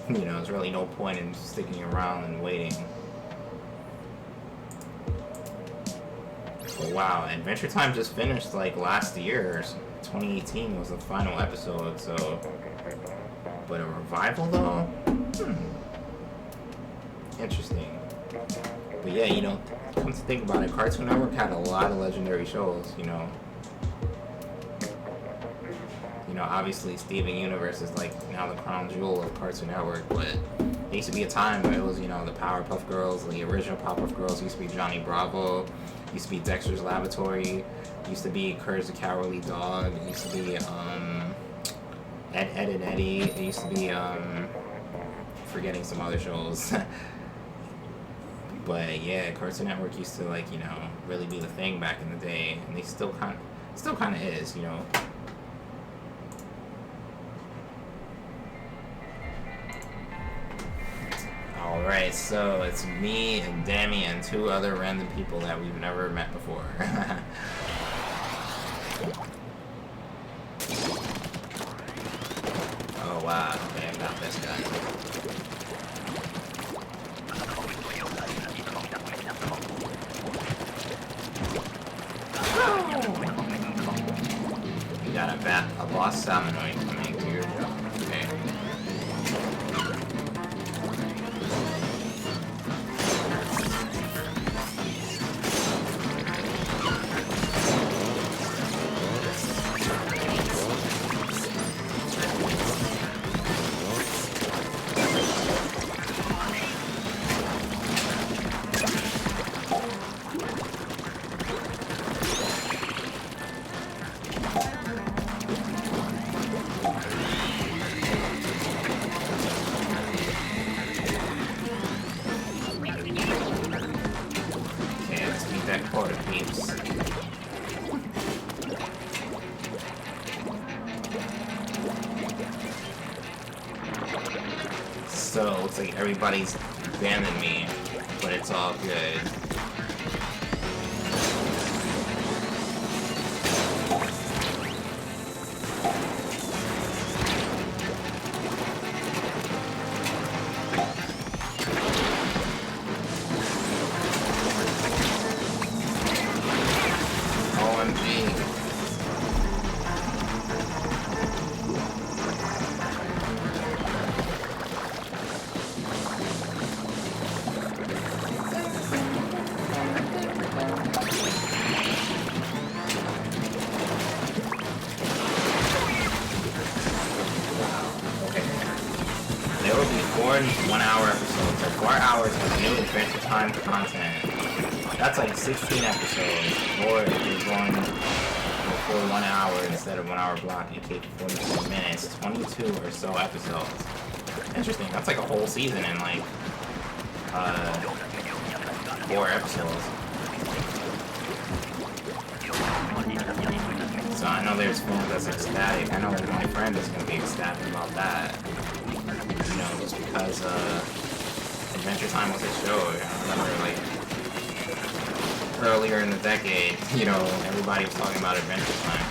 S1: You know, there's really no point in sticking around and waiting. But wow, Adventure Time just finished like last year. 2018 was the final episode, so. But a revival though? Interesting. But yeah, you know, come to think about it, Cartoon Network had a lot of legendary shows, you know. You know, obviously Steven Universe is like now the crown jewel of Cartoon Network, but there used to be a time where it was, you know, the Powerpuff Girls, the original Powerpuff Girls used to be Johnny Bravo, used to be Dexter's Laboratory, used to be Courage the Cowardly Dog, it used to be Ed, Ed and Eddie, it used to be forgetting some other shows. But yeah, Cartoon Network used to, like, you know, really be the thing back in the day, and they still kind of is, you know. Alright, so it's me and Dami and 2 other random people that we've never met before. Oh wow, okay, I got this guy. You got a boss Salmonoid coming to your job. Okay. So, looks like everybody's abandoned me, but it's all good. There will be 4 1-hour episodes, or 4 hours of new Adventure Time content. That's like 16 episodes, or if you're going for 1 hour instead of 1 hour block, you take 44 minutes, 22 or so episodes. Interesting, that's like a whole season in like 4 episodes. So I know there's fans that's ecstatic. I know my friend is gonna be ecstatic about that. You know, just because Adventure Time was a show. I remember, like, earlier in the decade, you know, everybody was talking about Adventure Time.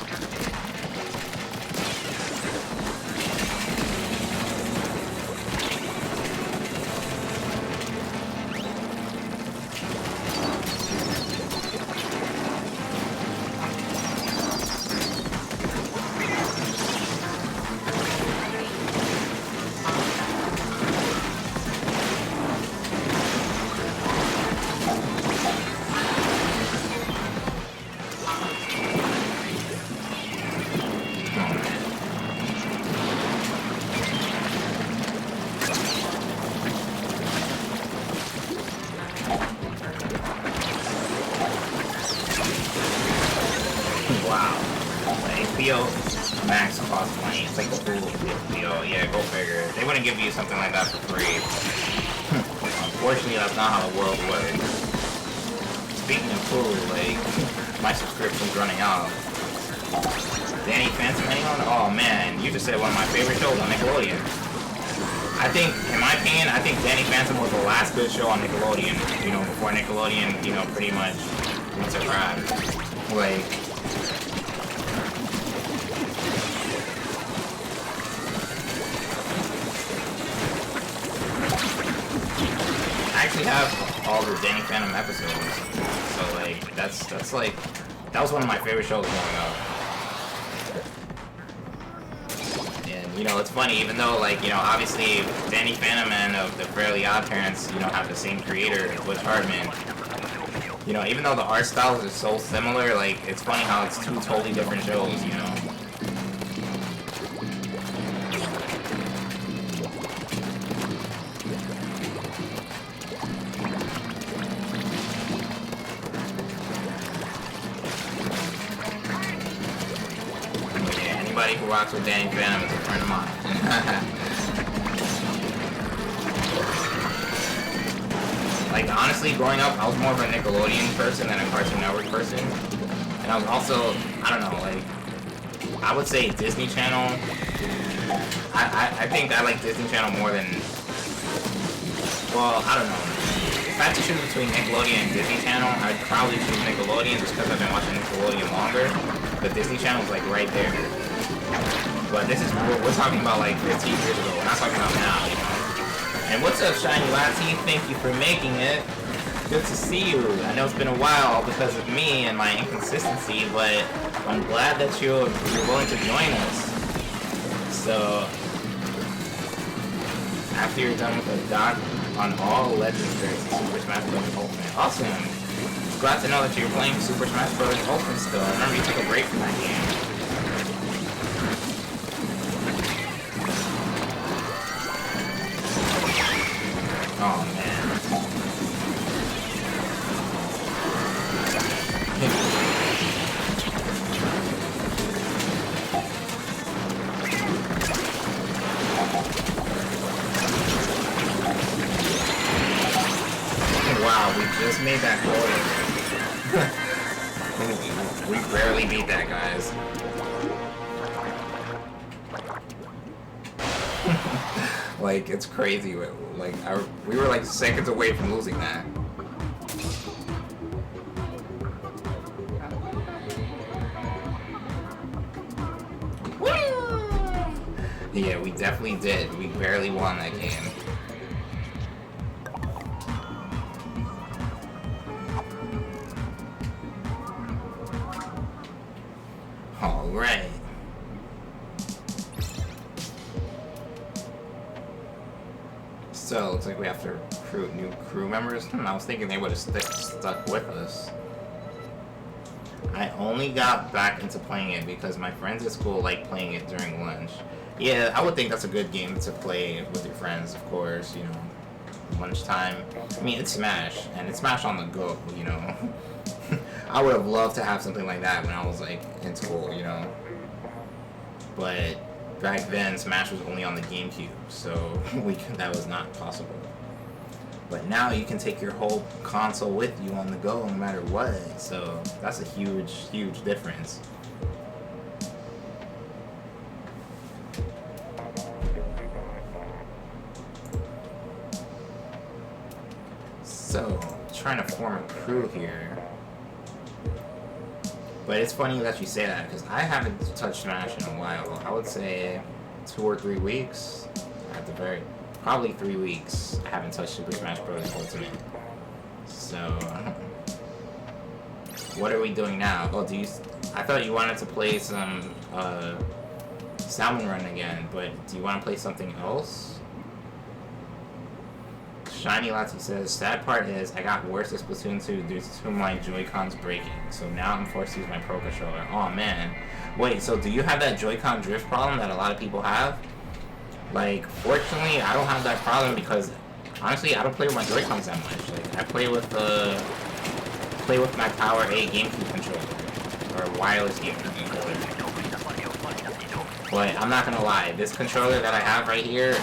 S1: Max costs money. It's like the full deal. Yeah, go figure. They wouldn't give you something like that for free. Unfortunately, that's not how the world works. Speaking of food, like, my subscription's running out. Danny Phantom, anyone? Oh man, you just said one of my favorite shows on Nickelodeon. I think, in my opinion, I think Danny Phantom was the last good show on Nickelodeon. You know, before Nickelodeon, you know, pretty much went to crap. Like, I actually have all the Danny Phantom episodes, so like that's like that was one of my favorite shows growing up. And you know, it's funny, even though, like, you know, obviously Danny Phantom and the Fairly Odd Parents, you know, have the same creator, Butch Hartman. You know, even though the art styles are so similar, like, it's funny how it's 2 totally different shows, you know. Maple Rocks with Danny Phantom is a friend of mine. Like, honestly, growing up, I was more of a Nickelodeon person than a Cartoon Network person. And I was also, I don't know, like, I would say Disney Channel. I think I like Disney Channel more than, well, I don't know. If I had to choose between Nickelodeon and Disney Channel, I'd probably choose Nickelodeon just because I've been watching Nickelodeon longer. But Disney Channel's like right there. But this is, we're talking about like 15 years ago. We're not talking about now, you know. And what's up, Shiny Lati? Thank you for making it. Good to see you. I know it's been a while because of me and my inconsistency, but I'm glad that you're willing to join us. So, after you're done with the doc on all legendary Super Smash Bros. Ultimate. Awesome. Glad to know that you're playing Super Smash Bros. Ultimate still. I remember you took a break from that game. Oh man. Wow, we just made that quarter. We barely beat that, guys. Like, it's crazy. Like, we were like seconds away from losing that. Yeah, we definitely did. We barely won that game. Alright. So, looks like we have to recruit new crew members. I was thinking they would have stuck with us. I only got back into playing it because my friends at school like playing it during lunch. Yeah, I would think that's a good game to play with your friends, of course, you know. Lunchtime. I mean, it's Smash, and it's Smash on the go, you know. I would have loved to have something like that when I was, like, in school, you know. But back then, Smash was only on the GameCube, so that was not possible. But now you can take your whole console with you on the go no matter what, so that's a huge, huge difference. So, trying to form a crew here. But it's funny that you say that, because I haven't touched Smash in a while. I would say 2 or 3 weeks. At the probably 3 weeks. I haven't touched Super Smash Bros. Ultimate. So, what are we doing now? Oh, I thought you wanted to play some Salmon Run again, but do you want to play something else? Shiny Lati says, sad part is I got worse at Splatoon 2 due to my Joy-Cons breaking, so now I'm forced to use my Pro Controller. Oh man. Wait, so do you have that Joy-Con drift problem that a lot of people have? Like, fortunately, I don't have that problem because, honestly, I don't play with my Joy-Cons that much. Like, I play with my Power 8 GameCube controller, or wireless GameCube controller. But I'm not gonna lie, this controller that I have right here,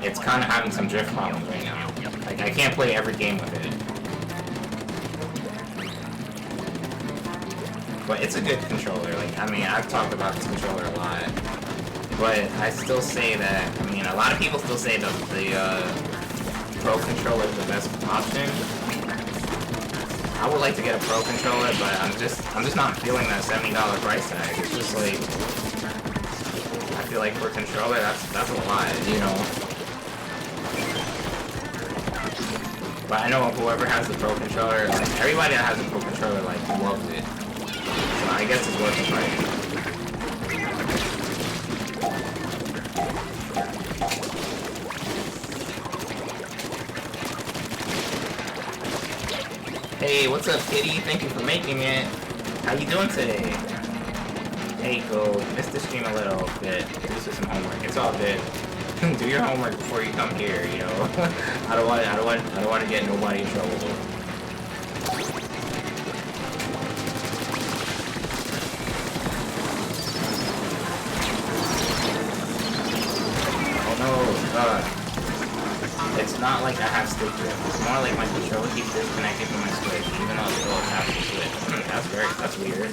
S1: it's kind of having some drift problems right now. Like, I can't play every game with it. But it's a good controller. Like, I mean, I've talked about this controller a lot. But I still say that, I mean, a lot of people still say that the Pro controller is the best option. I would like to get a Pro controller, but I'm just not feeling that $70 price tag. It's just like, I feel like for a controller, that's a lot, you know. But I know whoever has the Pro controller, like, everybody that has the Pro controller, like, loves it. So I guess it's worth the price. Hey, what's up, Kitty? Thank you for making it. How you doing today? Hey, Gold. Missed the stream a little bit. Do some homework. It's all good. Do your homework before you come here, you know. I don't want to get nobody in trouble. not like I have stick drift. It's more like my controller keeps disconnecting from my Switch, even though it's still attached to the Switch. That's weird.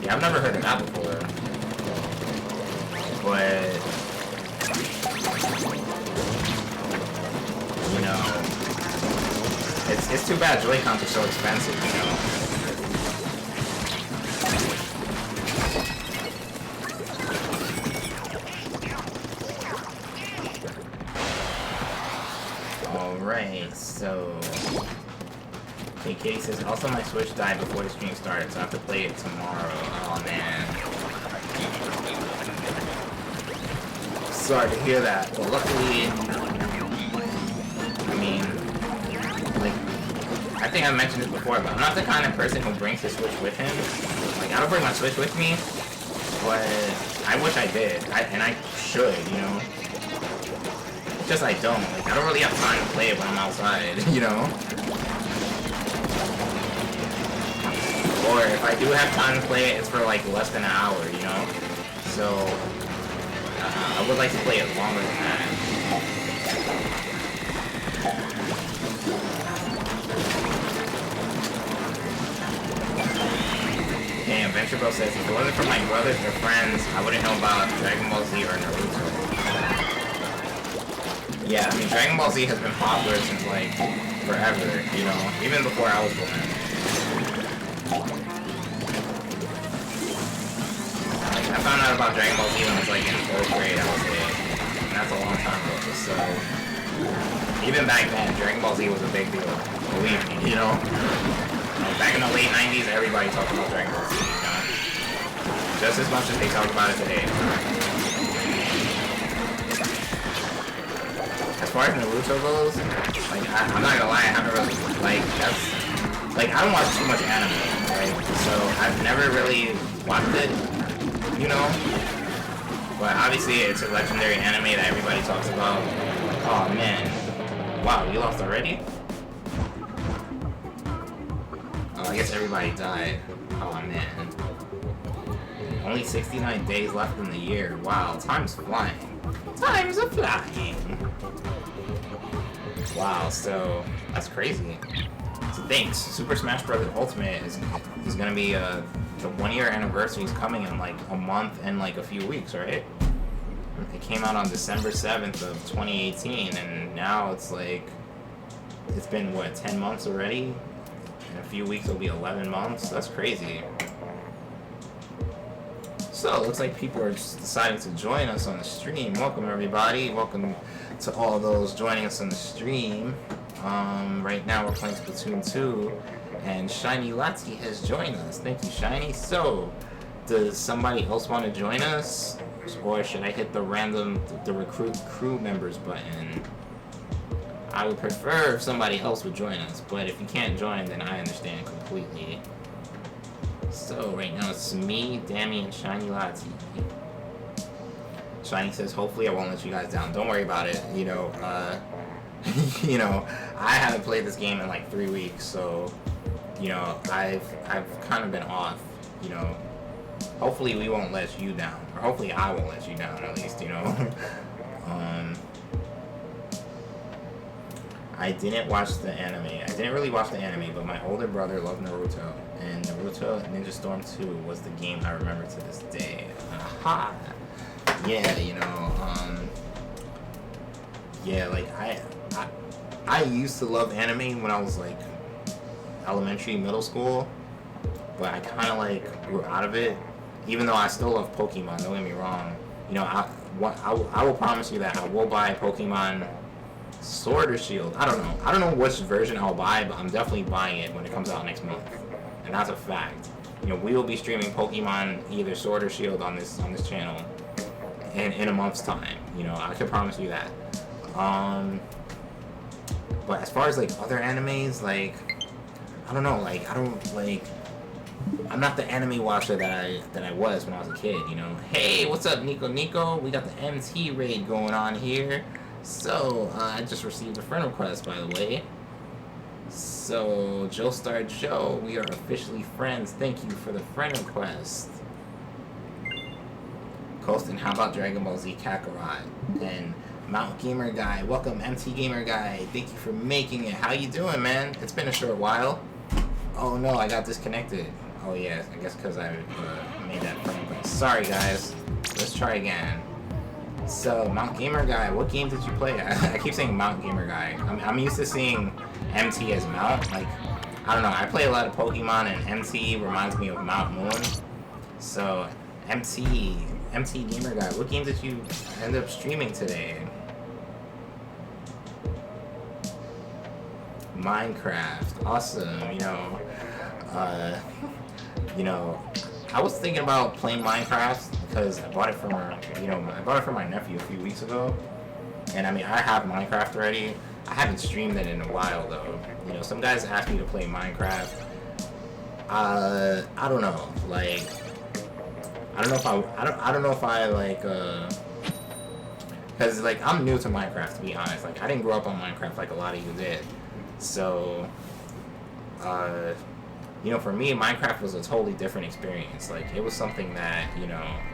S1: Yeah, I've never heard of that before. But you know, it's too bad Joy-Cons are so expensive, you know. Alright, so okay, Katie says, also my Switch died before the stream started, so I have to play it tomorrow. Oh man. Sorry to hear that, but luckily, I mean, like, I think I mentioned this before, but I'm not the kind of person who brings the Switch with him. Like, I don't bring my Switch with me, but I wish I did, and I should, you know? It's just I don't. Like, I don't really have time to play it when I'm outside, you know? Or if I do have time to play it, it's for, like, less than an hour, you know? So, I would like to play it longer than that. Damn, Venture Bro says, if it wasn't for my brothers or friends, I wouldn't know about Dragon Ball Z or Naruto. Yeah, I mean, Dragon Ball Z has been popular since, like, forever, you know? Even before I was born. Like, I found out about Dragon Ball Z when I was, like, in 4th grade, I would say. And that's a long time ago, so... Even back then, Dragon Ball Z was a big deal. Believe me, you know? Back in the late 90s, everybody talked about Dragon Ball Z, you know? Just as much as they talk about it today. As far as Naruto goes, like, I'm not gonna lie, I haven't really, like, that's, like, I don't watch too much anime, right? So, I've never really watched it, you know? But obviously, it's a legendary anime that everybody talks about. Oh, man. Wow, you lost already? Oh, I guess everybody died. Oh, man. Only 69 days left in the year. Wow, time's flying. Time's a-flying. Wow, so that's crazy. So thanks. Super Smash Bros. Ultimate is gonna be the 1-year anniversary is coming in like a month and like a few weeks, right? It came out on December 7th of 2018, and now it's like it's been what 10 months already. In a few weeks it'll be 11 months. That's crazy. So, it looks like people are just deciding to join us on the stream. Welcome, everybody. Welcome to all those joining us on the stream. Right now, we're playing Splatoon 2, and Shiny Lati has joined us. Thank you, Shiny. So, does somebody else want to join us? Or should I hit the recruit crew members button? I would prefer if somebody else would join us, but if you can't join, then I understand completely. So, right now it's me, Dammy, and Shiny Lati. Shiny says, hopefully I won't let you guys down. Don't worry about it. You know, you know, I haven't played this game in like 3 weeks, so, you know, I've kind of been off, you know. Hopefully we won't let you down. Or hopefully I won't let you down, at least, you know. I didn't watch the anime. I didn't really watch the anime, but my older brother loved Naruto. And Naruto Ninja Storm 2 was the game I remember to this day. Aha! Yeah, you know, yeah, like, I used to love anime when I was, like, elementary, middle school. But I kind of, like, grew out of it. Even though I still love Pokemon, don't get me wrong. You know, I will promise you that I will buy Pokemon Sword or Shield. I don't know. I don't know which version I'll buy, but I'm definitely buying it when it comes out next month. And that's a fact. You know, we will be streaming Pokemon either Sword or Shield on this channel in a month's time. You know, I can promise you that. But as far as like other animes, like I don't know, like I'm not the anime watcher that I was when I was a kid, you know. Hey, what's up, Nico? We got the MT raid going on here. So, I just received a friend request, by the way. So, Joestar Joe, we are officially friends. Thank you for the friend request. Coastin, how about Dragon Ball Z Kakarot? And Mount Gamer Guy, welcome MT Gamer Guy. Thank you for making it. How you doing, man? It's been a short while. Oh no, I got disconnected. Oh yeah, I guess because I made that friend request. Sorry guys. Let's try again. So Mount Gamer Guy, what game did you play? I keep saying Mount Gamer Guy. I'm used to seeing MT as Mount. Like, I don't know. I play a lot of Pokemon, and MT reminds me of Mount Moon. So MT Gamer Guy, what game did you end up streaming today? Minecraft, awesome. I was thinking about playing Minecraft because I bought it for my nephew a few weeks ago, and I mean I have Minecraft already. I haven't streamed it in a while though. Some guys asked me to play Minecraft. I don't know, like. I don't know if I like, cause like I'm new to Minecraft, to be honest. Like I didn't grow up on Minecraft like a lot of you did. So, for me, Minecraft was a totally different experience. Like it was something that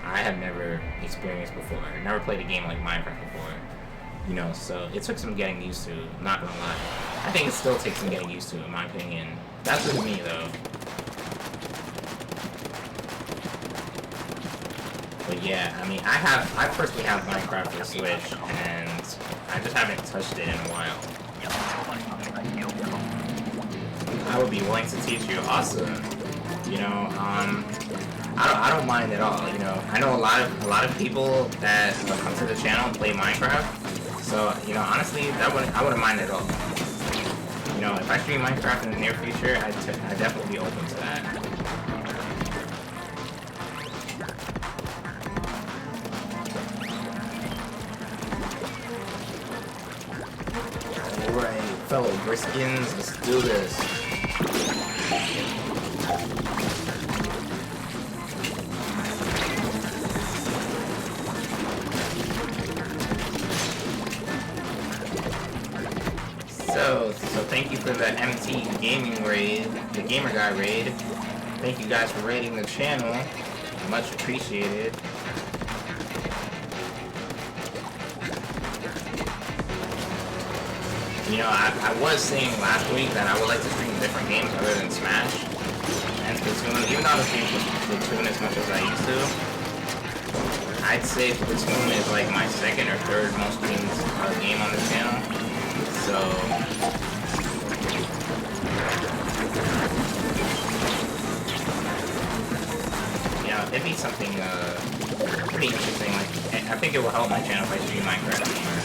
S1: I had never experienced before. I never played a game like Minecraft before. So it took some getting used to. Not gonna lie, I think it still takes some getting used to, in my opinion. That's just me though. But yeah, I mean, I personally have Minecraft for Switch, and I just haven't touched it in a while. I would be willing to teach you. Awesome. I don't mind at all. I know a lot of people that come to the channel and play Minecraft. So honestly, I wouldn't mind at all. If I stream Minecraft in the near future, I'd definitely be open to that. Alright, fellow Briskins, let's do this. So thank you for the MT Gaming raid, the Gamer Guy raid. Thank you guys for raiding the channel. Much appreciated. I was saying last week that I would like to stream different games other than Smash and Splatoon. Even though I don't stream Splatoon as much as I used to, I'd say Splatoon is like my second or third most streamed game on the channel. So, it'd be something pretty interesting. Like, I think it will help my channel if I stream Minecraft more.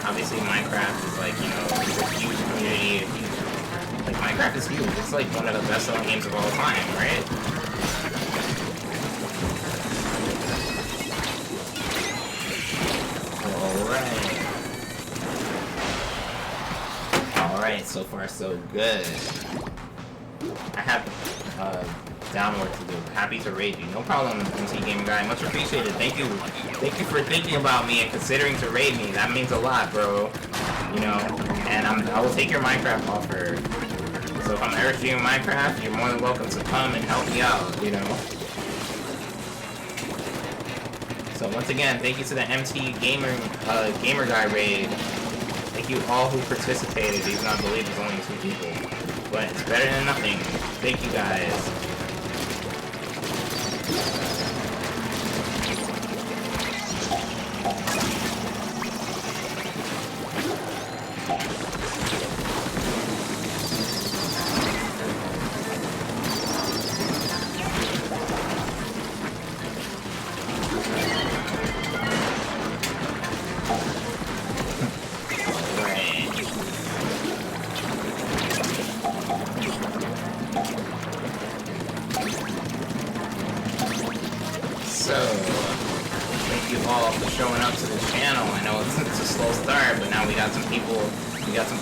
S1: Obviously Minecraft is like, it's a huge community, like Minecraft is huge, it's like one of the best selling games of all time, right? Alright, so far so good. I have downward to do. Happy to raid you. No problem, MC Game Guy. Much appreciated. Thank you for thinking about me and considering to raid me. That means a lot, bro. And I will take your Minecraft offer. So if I'm ever streaming Minecraft, you're more than welcome to come and help me out, So once again, thank you to the MT Gamer Guy raid. Thank you all who participated, even though I believe it's only 2 people. But it's better than nothing. Thank you guys.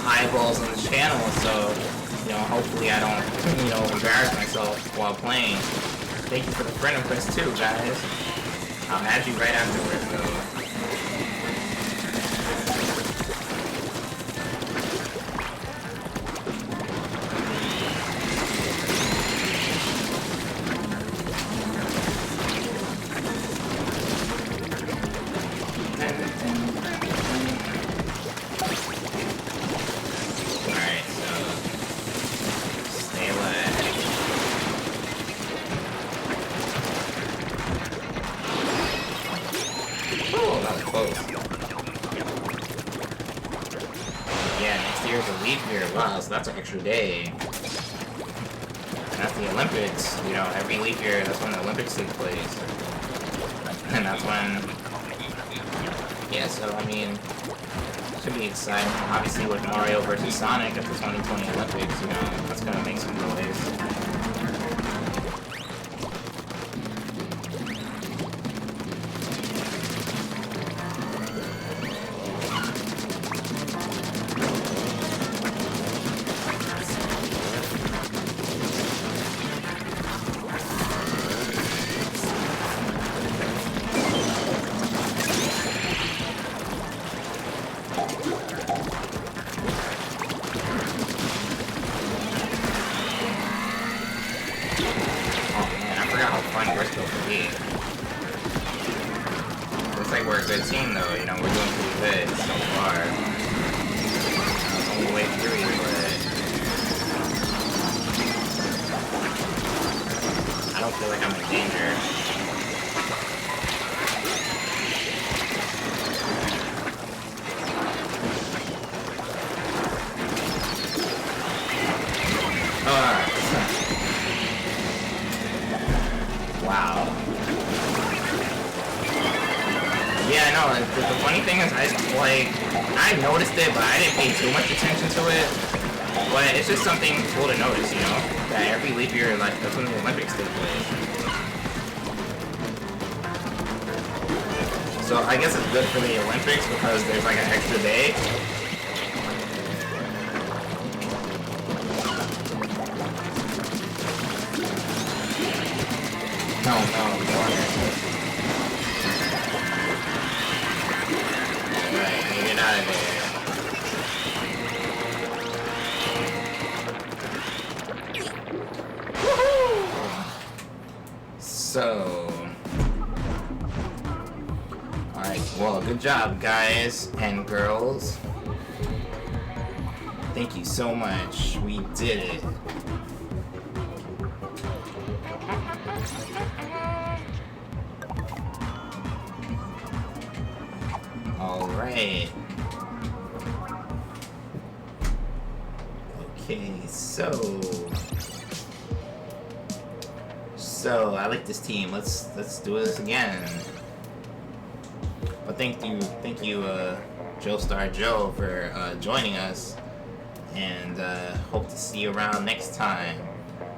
S1: Eyeballs on the channel, so hopefully I don't embarrass myself while playing. Thank you for the friend request too, guys. I'll add you right afterwards though. close. Yeah, next year's a leap year. Wow, so that's an extra day. And that's the Olympics. You know, every leap year, that's when the Olympics take place. And that's when... Yeah, so, I mean... Should be exciting. Obviously, with Mario versus Sonic at the 2020 Olympics, you know, that's gonna make some noise. Looks like we're a good team, though. You know, we're doing pretty good so far. It's only way through, but I don't feel like I'm in danger. Wow. Yeah, no, the funny thing is, I noticed it, but I didn't pay too much attention to it. But it's just something cool to notice, you know? That every leap year, like, that's when the Olympics take place. So I guess it's good for the Olympics because there's like an extra day. No, Alright, get out of there. So... Alright, well, good job, guys and girls. Thank you so much. We did it. Alright. Okay, so I like this team. Let's do this again. But thank you, Joe Star Joe for joining us, and hope to see you around next time.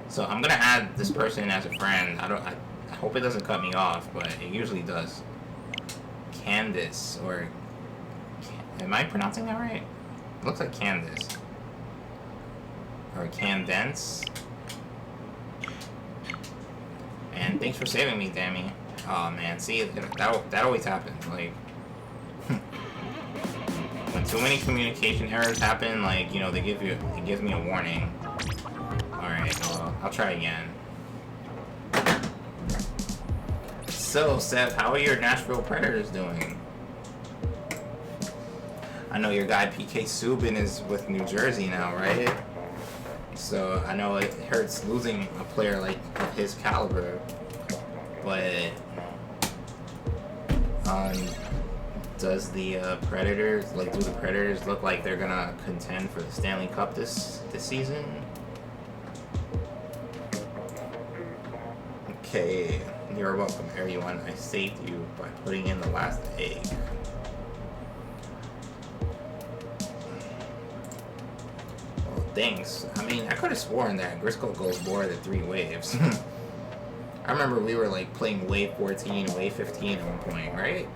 S1: So I'm gonna add this person as a friend. I hope it doesn't cut me off, but it usually does. Candace, or am I pronouncing that right? It looks like Candace. Or Candence. And thanks for saving me, Dammy. Oh man, see, that always happens. Like, when too many communication errors happen, like, you know, it gives me a warning. Alright, well, I'll try again. So, Seth, how are your Nashville Predators doing? I know your guy PK Subban is with New Jersey now, right? So, I know it hurts losing a player like of his caliber, but does the Predators, like, do the Predators look like they're gonna contend for the Stanley Cup this season? Okay, you're welcome, everyone. I saved you by putting in the last egg. Well, thanks. I mean, I could have sworn that Grisco goes more than 3 waves. I remember we were like playing wave 14, wave 15 at one point, right?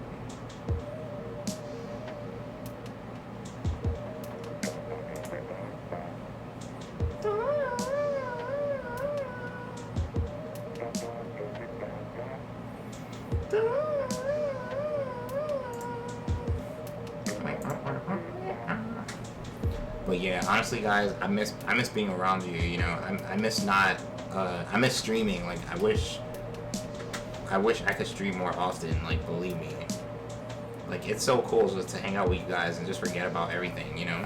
S1: But yeah, honestly, guys, I miss being around you. You know, I miss streaming. Like, I wish I could stream more often. Like, believe me, like, it's so cool just to hang out with you guys and just forget about everything, you know.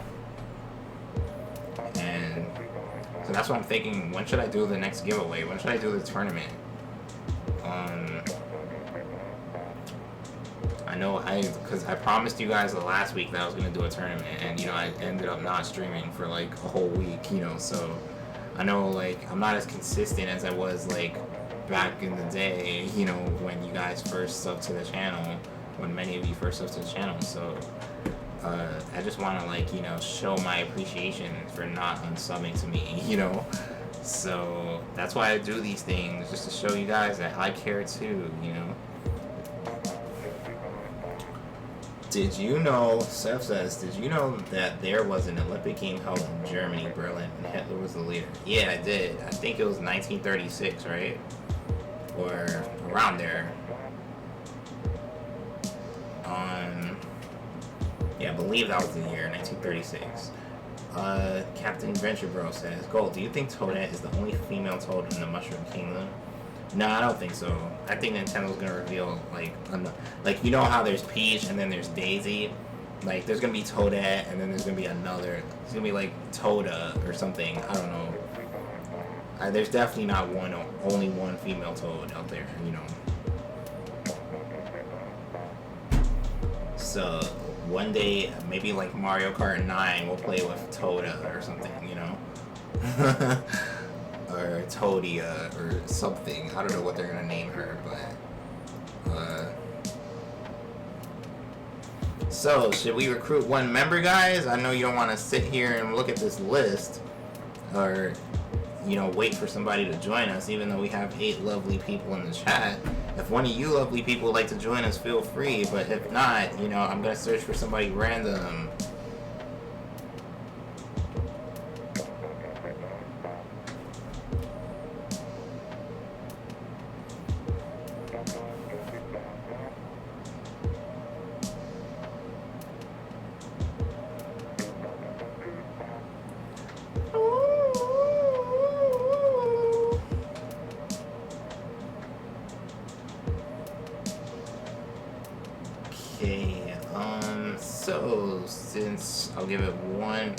S1: And so that's what I'm thinking. When should I do the next giveaway? When should I do the tournament? I I know because I promised you guys the last week that I was gonna do a tournament, and you know I ended up not streaming for like a whole week, you know. So I know like I'm not as consistent as I was like back in the day, you know, when you guys first subbed to the channel, when many of you first subbed to the channel. So I just want to like, you know, show my appreciation for not unsubbing to me, you know. So that's why I do these things, just to show you guys that I care too, you know. Did you know, Seth says, did you know that there was an Olympic game held in Germany, Berlin, and Hitler was the leader? Yeah, I did. I think it was 1936, right? Or around there. Yeah, I believe that was the year, 1936. Captain Venture Bro says, Gold, do you think Toadette is the only female Toad in the Mushroom Kingdom? No, I don't think so. I think Nintendo's gonna reveal, like you know how there's Peach and then there's Daisy? Like, there's gonna be Toadette and then there's gonna be another, it's gonna be like Toda or something, I don't know. There's definitely not only one female Toad out there, you know. So, one day, maybe like Mario Kart 9, we'll play with Toda or something, you know? Or Toadia or something. I don't know what they're gonna name her, but... So, should we recruit one member, guys? I know you don't want to sit here and look at this list, or, you know, wait for somebody to join us, even though we have 8 lovely people in the chat. If one of you lovely people would like to join us, feel free, but if not, you know, I'm gonna search for somebody random.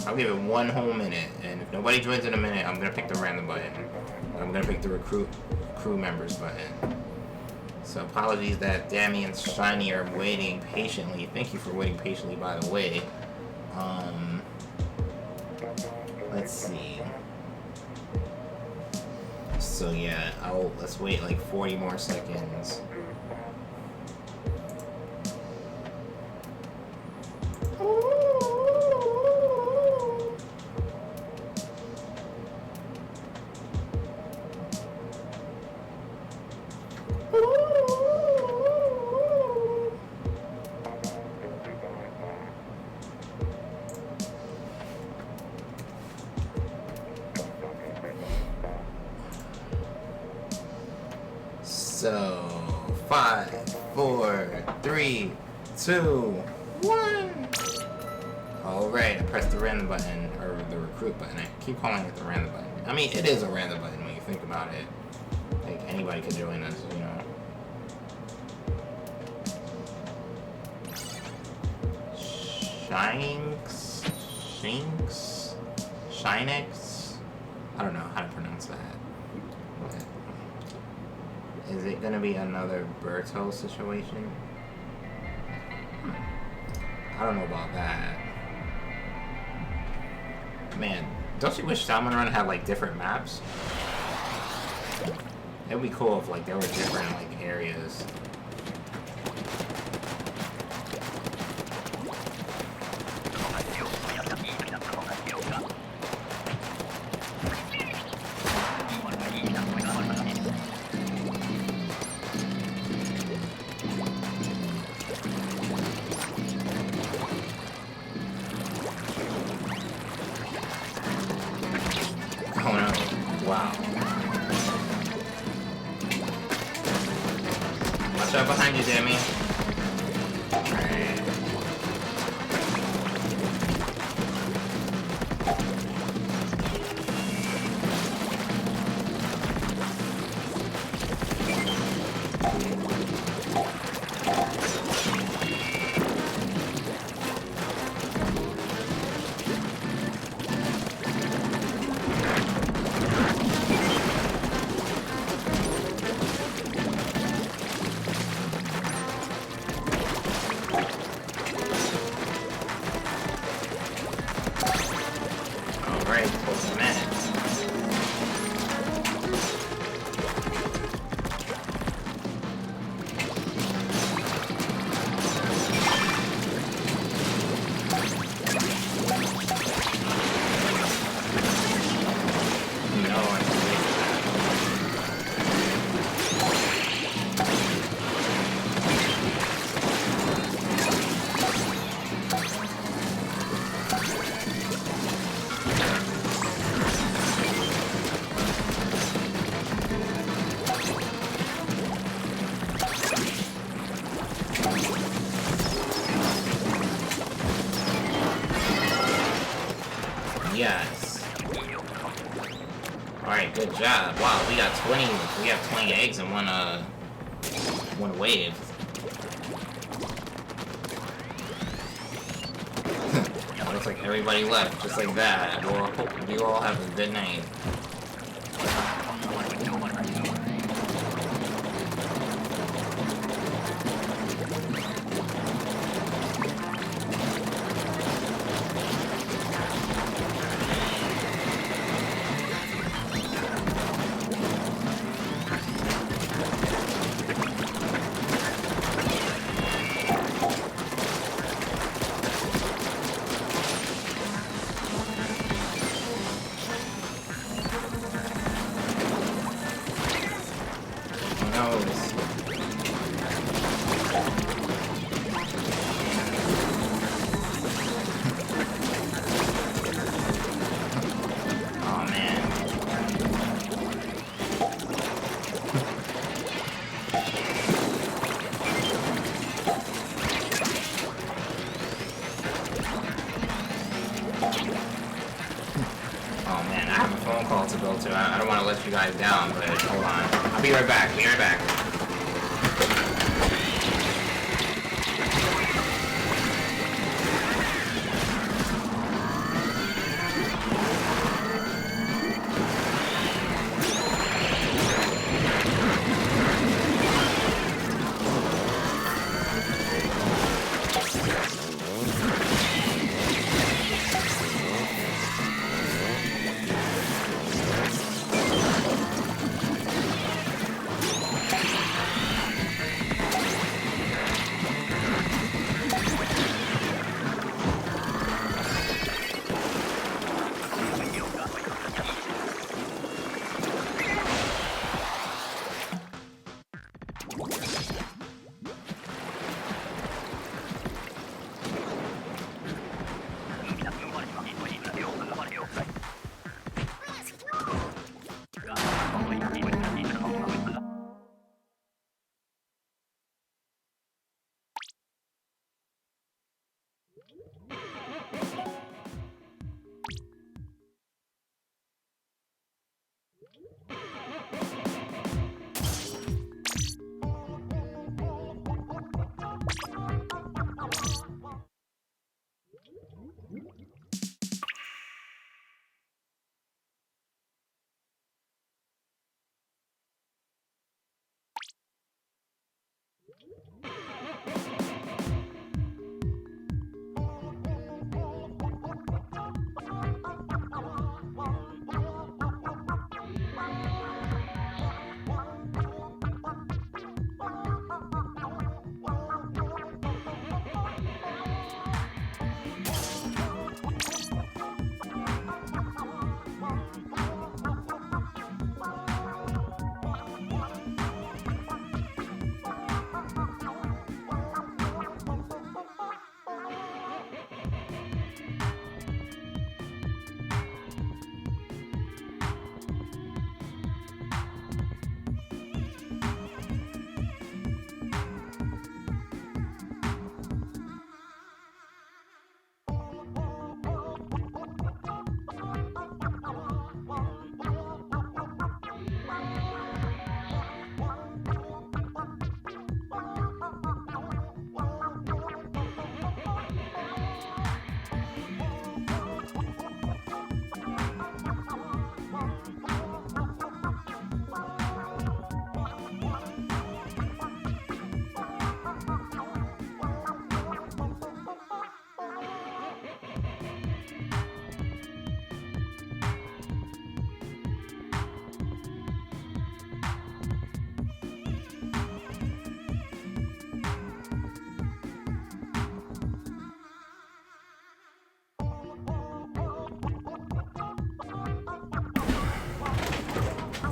S1: I'll give it one whole minute, and if nobody joins in a minute, I'm gonna pick the random button. I'm gonna pick the recruit crew members button. So apologies that Dammy and Shiny are waiting patiently. Thank you for waiting patiently, by the way. Let's see. So yeah, let's wait like 40 more seconds. So, 5, 4, 3, 2, 1. Alright, I pressed the random button, or the recruit button. I keep calling it the random button. I mean, it is a random button when you think about it. Like, anybody could join us, you know. Shinex? I don't know how to pronounce that. Is it gonna be another Berto situation? I don't know about that. Man, don't you wish Salmon Run had like different maps? It would be cool if like there were different like areas. Behind you, Dammy. got, wow, we got 20, we have 20 eggs in one wave. Looks like everybody left, just like that. Well, hope you all have a good night. I don't want to let you guys down, but hold on. I'll be right back. Be right back.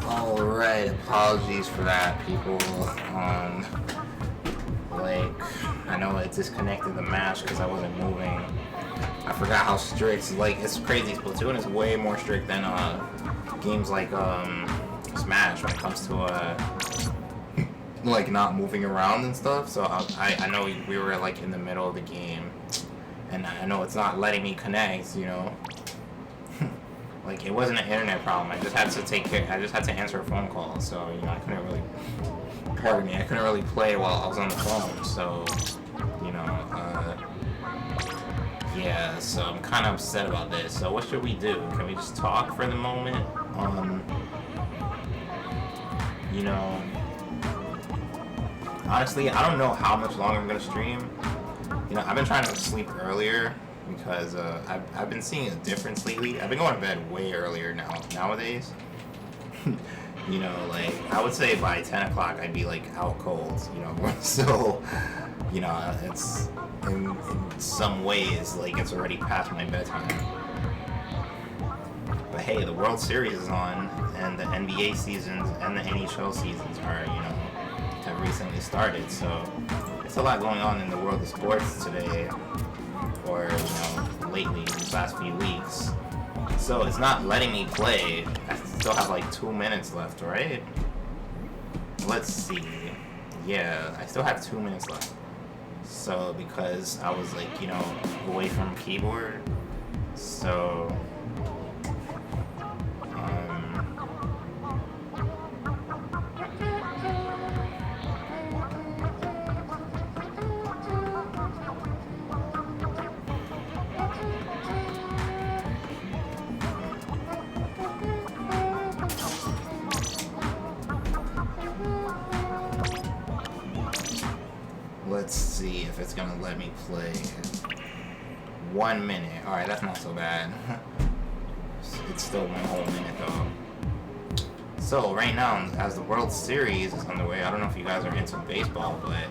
S1: Alright, apologies for that, people. I know it disconnected the match because I wasn't moving. I forgot how strict, like, it's crazy. Splatoon is way more strict than games like Smash when it comes to like not moving around and stuff. So I know we were like in the middle of the game, and I know it's not letting me connect, you know. Like, it wasn't an internet problem. I just had to take care. I just had to answer a phone call. So, you know, I couldn't really. Pardon me. I couldn't really play while I was on the phone. So, you know, yeah. So I'm kind of upset about this. So what should we do? Can we just talk for the moment? You know, honestly, I don't know how much longer I'm gonna stream. You know, I've been trying to sleep earlier because I've been seeing a difference lately. I've been going to bed way earlier nowadays. You know, like, I would say by 10 o'clock I'd be like out cold, you know. So, you know, it's in some ways like it's already past my bedtime. But hey, the World Series is on, and the NBA seasons and the NHL seasons are, you know, have recently started. So it's a lot going on in the world of sports today, or, you know, lately, these last few weeks. So it's not letting me play. I still have like 2 minutes left, right? Let's see. Yeah, I still have 2 minutes left. So because I was like, you know, away from keyboard. So let's see if it's gonna let me play. 1 minute. Alright, that's not so bad. It's still 1 whole minute though. So right now, as the World Series is underway, I don't know if you guys are into baseball, but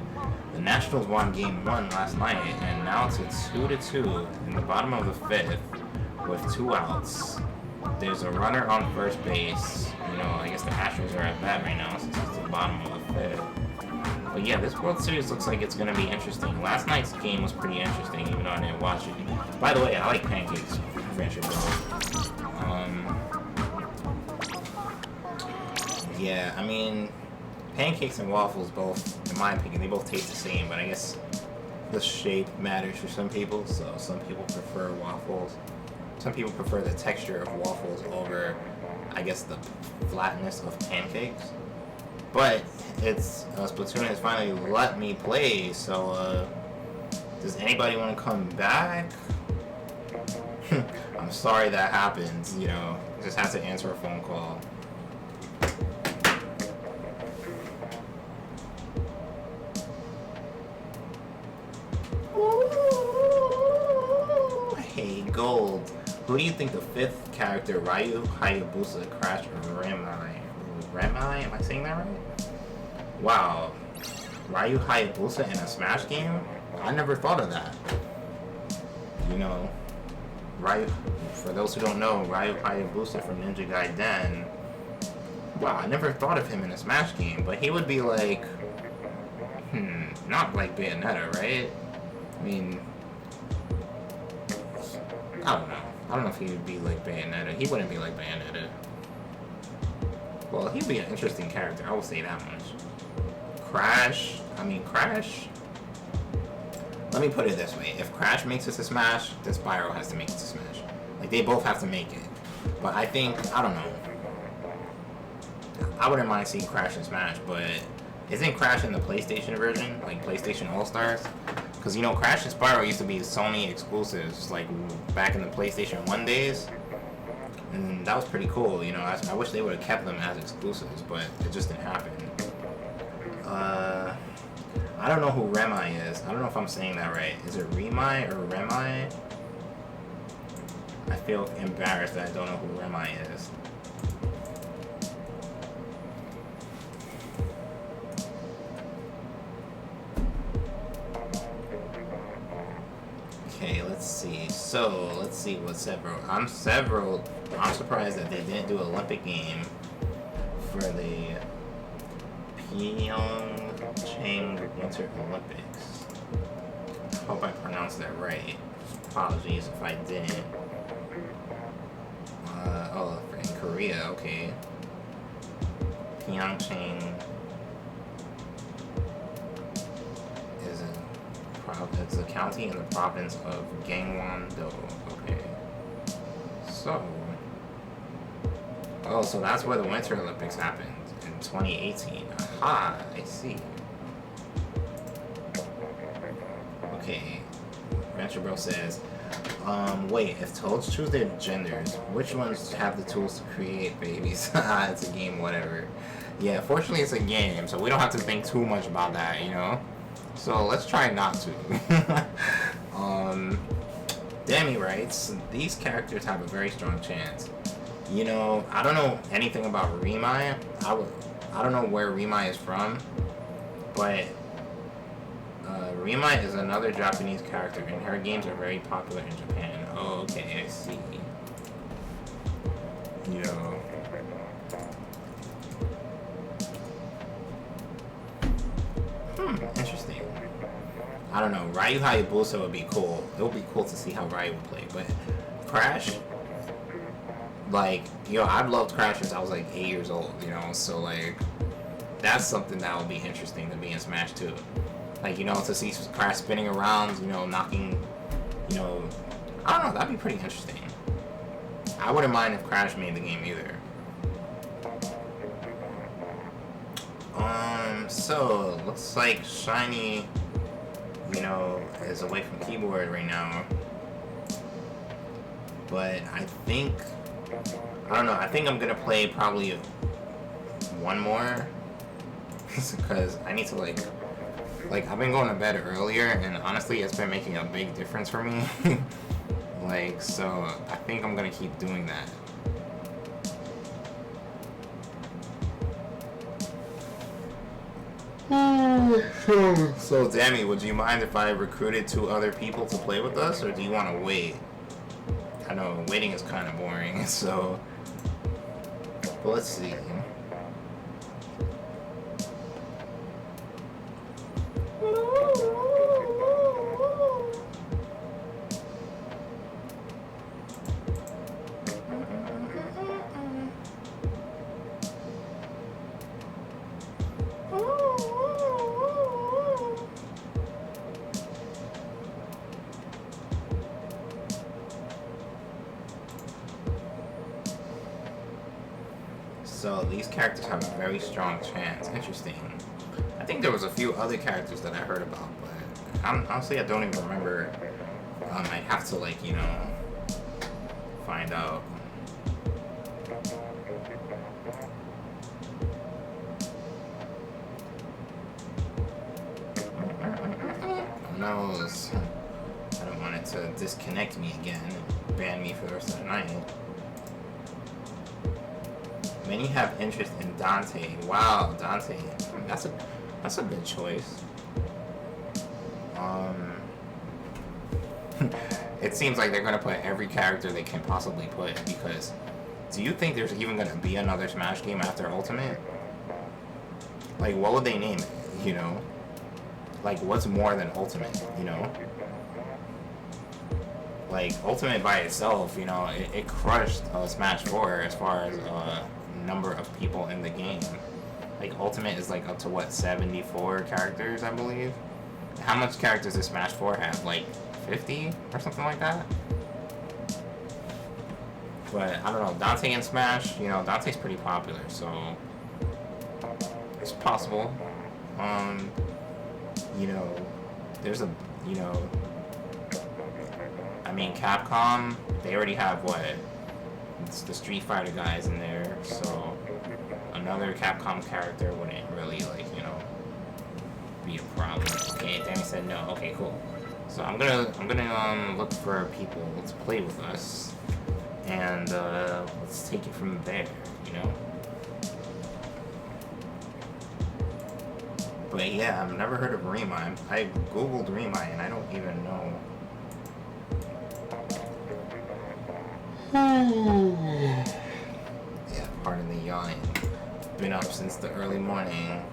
S1: the Nationals won Game 1 last night, and now it's a 2-2 in the bottom of the 5th with 2 outs. There's a runner on first base. You know, I guess the Astros are at bat right now since it's the bottom of the 5th. But yeah, this World Series looks like it's going to be interesting. Last night's game was pretty interesting, even though I didn't watch it. By the way, I like pancakes. Friendship though. Yeah, I mean, pancakes and waffles both, in my opinion, they both taste the same. But I guess the shape matters for some people. So some people prefer waffles. Some people prefer the texture of waffles over, I guess, the flatness of pancakes. But it's Splatoon has finally let me play, so does anybody want to come back? I'm sorry that happened, you know, just have to answer a phone call. Hey, Gold, who do you think the 5th character, Ryu, Hayabusa, Crash, or Remai? Am I saying that right? Wow. Ryu Hayabusa in a Smash game? I never thought of that. You know, Ryu, for those who don't know, Ryu Hayabusa from Ninja Gaiden. Wow, I never thought of him in a Smash game, but he would be like, not like Bayonetta, right? I mean, I don't know. I don't know if he would be like Bayonetta. He wouldn't be like Bayonetta. Well, he'd be an interesting character, I will say that much. Crash. Let me put it this way. If Crash makes it to Smash, then Spyro has to make it to Smash. Like, they both have to make it. But I think, I don't know. I wouldn't mind seeing Crash in Smash, but isn't Crash in the PlayStation version? Like, PlayStation All-Stars? Because, you know, Crash and Spyro used to be Sony exclusives, like, back in the PlayStation 1 days. And that was pretty cool, you know. I wish they would have kept them as exclusives, but it just didn't happen. I don't know who Remai is. I don't know if I'm saying that right. Is it Remai or Remai? I feel embarrassed that I don't know who Remai is. Okay, let's see. So, let's see what several. I'm surprised that they didn't do an Olympic game for the Pyeongchang Winter Olympics. Hope I pronounced that right. Apologies if I didn't. In Korea, okay. Pyeongchang is it's a county in the province of Gangwon-do. Okay. So, Oh, so that's where the Winter Olympics happened in 2018. Aha, I see. Okay. Rancher Bro says, wait, if toads choose their genders, which ones have the tools to create babies? It's a game, whatever. Yeah, fortunately it's a game, so we don't have to think too much about that, you know? So let's try not to. Demi writes, these characters have a very strong chance. You know, I don't know anything about Rimai. I don't know where Rimai is from, but Rimai is another Japanese character, and her games are very popular in Japan. Oh, okay, I see. You know. Interesting. I don't know. Ryu Hayabusa would be cool. It would be cool to see how Ryu would play, but Crash, like, yo, I've loved Crash since I was like 8 years old, you know, so like, that's something that would be interesting to be in Smash 2. Like, you know, to see Crash spinning around, you know, knocking, you know, I don't know, that'd be pretty interesting. I wouldn't mind if Crash made the game either. So, looks like Shiny, you know, is away from keyboard right now. But I think, I don't know, I think I'm gonna play probably one more. Because I need to, like, I've been going to bed earlier, and honestly, it's been making a big difference for me. Like, so, I think I'm gonna keep doing that. So, Demi, would you mind if I recruited 2 other people to play with us, or do you want to wait? I know, waiting is kind of boring, so... But let's see. So these characters have a very strong chance. Interesting. I think there was a few other characters that I heard about, but honestly I don't even remember. I have to, like, you know, find out. Who knows? I don't want it to disconnect me again and ban me for the rest of the night. Many have interest in Dante. Wow, Dante. That's a good choice. It seems like they're gonna put every character they can possibly put, because do you think there's even gonna be another Smash game after Ultimate? Like, what would they name it, you know? Like, what's more than Ultimate, you know? Like, Ultimate by itself, you know, it crushed Smash 4 as far as number of people in the game. Like, Ultimate is like up to what, 74 characters, I believe? How much characters does Smash 4 have? Like 50 or something like that? But I don't know, Dante in Smash, you know, Dante's pretty popular, so it's possible. You know, there's a, you know, I mean, Capcom, they already have what? It's the Street Fighter guys in there, so another Capcom character wouldn't really, like, you know, be a problem. Okay, Danny said no. Okay, cool. So I'm gonna look for people to play with us, and let's take it from there, you know. But yeah, I've never heard of Rimai. I googled Rimai and I don't even know. Yeah, pardon the yawning. Been up since the early morning.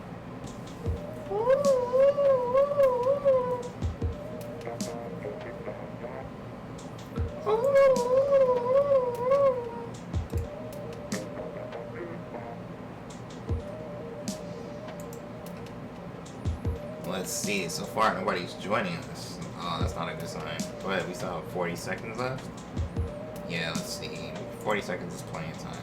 S1: Let's see, so far nobody's joining us. Oh, that's not a good sign. But we still have 40 seconds left. Yeah, let's see. 40 seconds is plenty of time.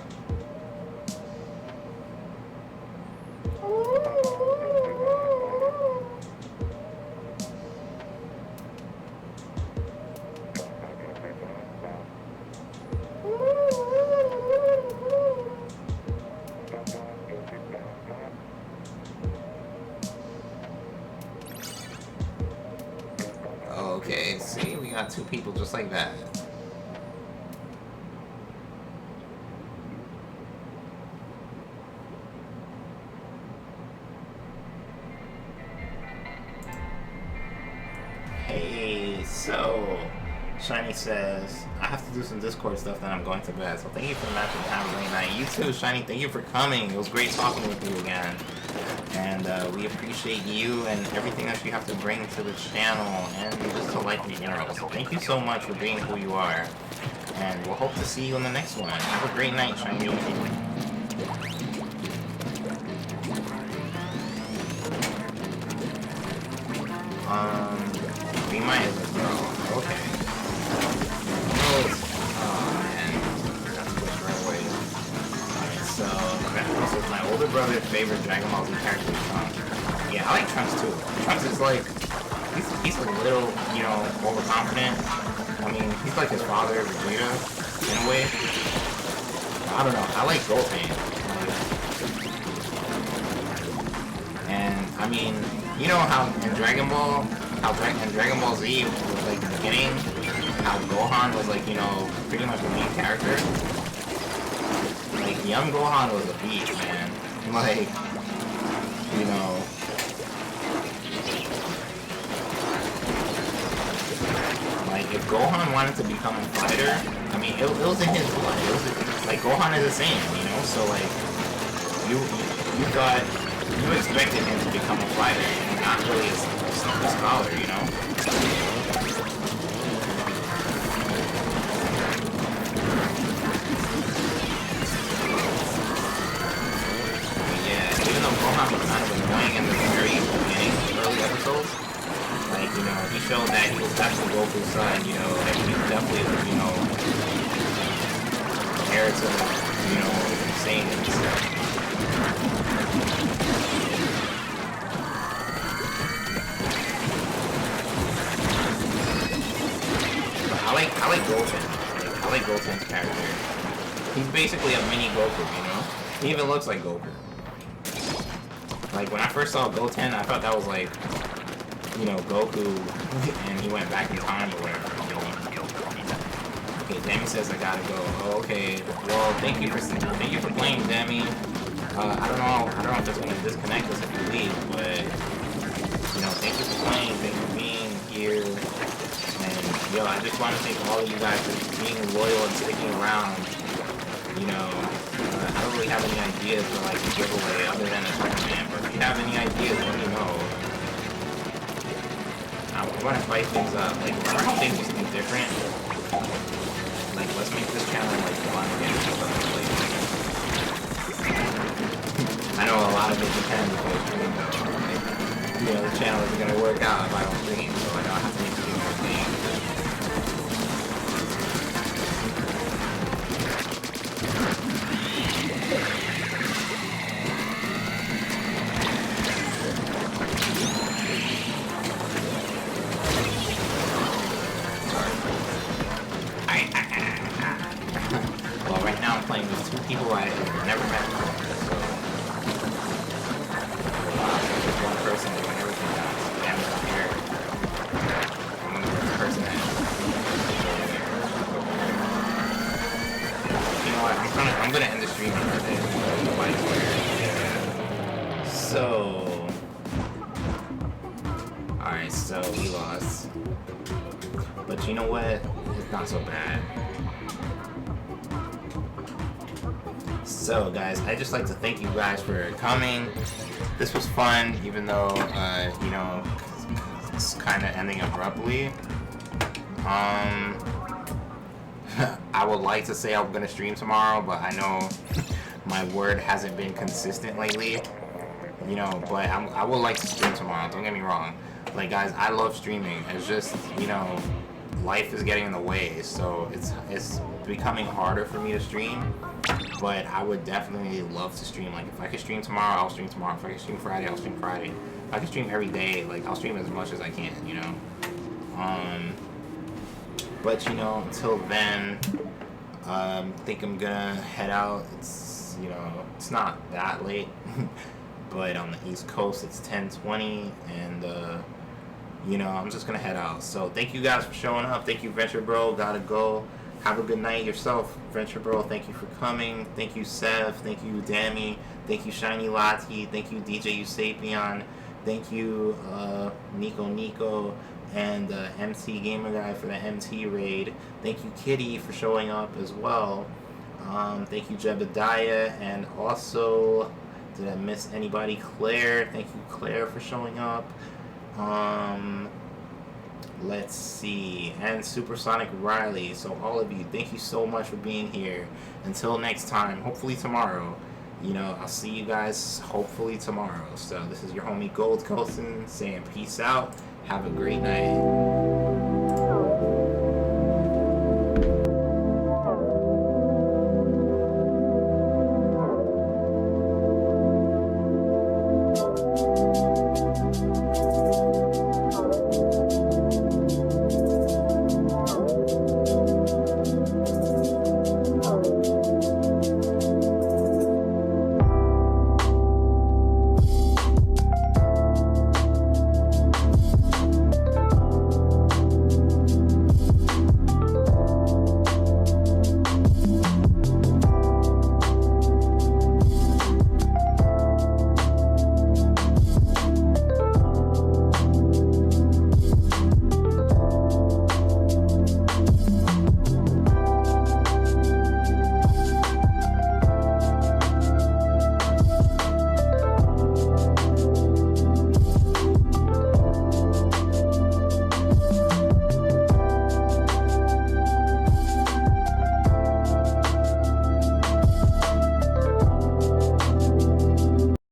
S1: got 2 people just like that. Hey, so Shiny says, I have to do some Discord stuff, then I'm going to bed. So thank you for the match and have a great night. You too, Shiny. Thank you for coming. It was great talking with you again. And we appreciate you and everything that you have to bring to the channel and just to life in general. So thank you so much for being who you are. And we'll hope to see you in the next one. Have a great night, Shiny. Be my is a girl. Okay. Oh man. That's switch right away. Alright, so this is my older brother's favorite Dragon Ball Z character is Trunks. Yeah, I like Trunks too. Trunks is like he's a little, you know, overconfident. I mean, he's like his father, Vegeta, in a way. I don't know. I like Goldcoastin. And I mean, you know how in Dragon Ball, in Dragon Ball Z was like the beginning, how Gohan was like, you know, pretty much the main character. Like young Gohan was a beast, man. Like, you know. Like if Gohan wanted to become a fighter, I mean, it was in his blood. It was like Gohan is the same, you know. So like, you expected him to become a fighter, and not really a scholar, you know. Yeah, even though Gohan was kind of annoying in the very beginning, early episodes, like, you know, he showed that he was actually Goku's son, you know, like he definitely, you know, heir to, you know, Saiyans. I like Goten. I like Goten's character. He's basically a mini Goku, you know? He even looks like Goku. Like, when I first saw Goten, I thought that was like, you know, Goku, and he went back in time or whatever, you know? Okay, Demi says I gotta go. Oh, okay. Well, thank you for playing, Demi. I don't know if it's gonna disconnect us if you leave, but, you know, thank you for playing, thank you for being here. And, yo, I just want to thank all of you guys for being loyal and sticking around. You know, I don't really have any ideas for, like, a giveaway other than a tournament, but if you have any ideas, let me know. I want to spice things up. Like, remember how things used to be different? Like, let's make this channel, like, fun again. I know a lot of it depends if I stream, though. Like, you know, the channel isn't going to work out if I don't stream, so I know I have to make a few more things. Well, right now I'm playing with 2 people I have never met before, so... Just one person doing everything now. Damn it, I'm here. I'm the person that... You know what, I'm gonna end the stream for this. Nobody's weird. So... Alright, so we lost. But you know what? It's not so bad. So guys, I'd just like to thank you guys for coming. This was fun, even though, you know, it's kind of ending abruptly. I would like to say I'm gonna stream tomorrow, but I know my word hasn't been consistent lately. You know, but I would like to stream tomorrow, don't get me wrong. Like guys, I love streaming. It's just, you know, life is getting in the way, so it's becoming harder for me to stream. But I would definitely love to stream. Like if I could stream tomorrow, I'll stream tomorrow. If I could stream Friday, I'll stream Friday. If I could stream every day, like I'll stream as much as I can, you know. But you know, until then, I think I'm gonna head out. It's, you know, it's not that late, but on the East Coast it's 10:20, and you know, I'm just gonna head out. So thank you guys for showing up. Thank you, Venture Bro. Gotta go. Have a good night yourself, Venture Bro. Thank you for coming. Thank you, Sev. Thank you, Dammy. Thank you, Shiny Lati. Thank you, DJ Usapion. Thank you, Nico, and MT Gamer Guy for the MT raid. Thank you, Kitty, for showing up as well. Thank you, Jebediah, and also, did I miss anybody? Claire. Thank you, Claire, for showing up. Let's see, and Supersonic Riley. So all of you, thank you so much for being here. Until next time, hopefully tomorrow. You know, I'll see you guys hopefully tomorrow. So this is your homie GoldCoastin saying peace out. Have a great night.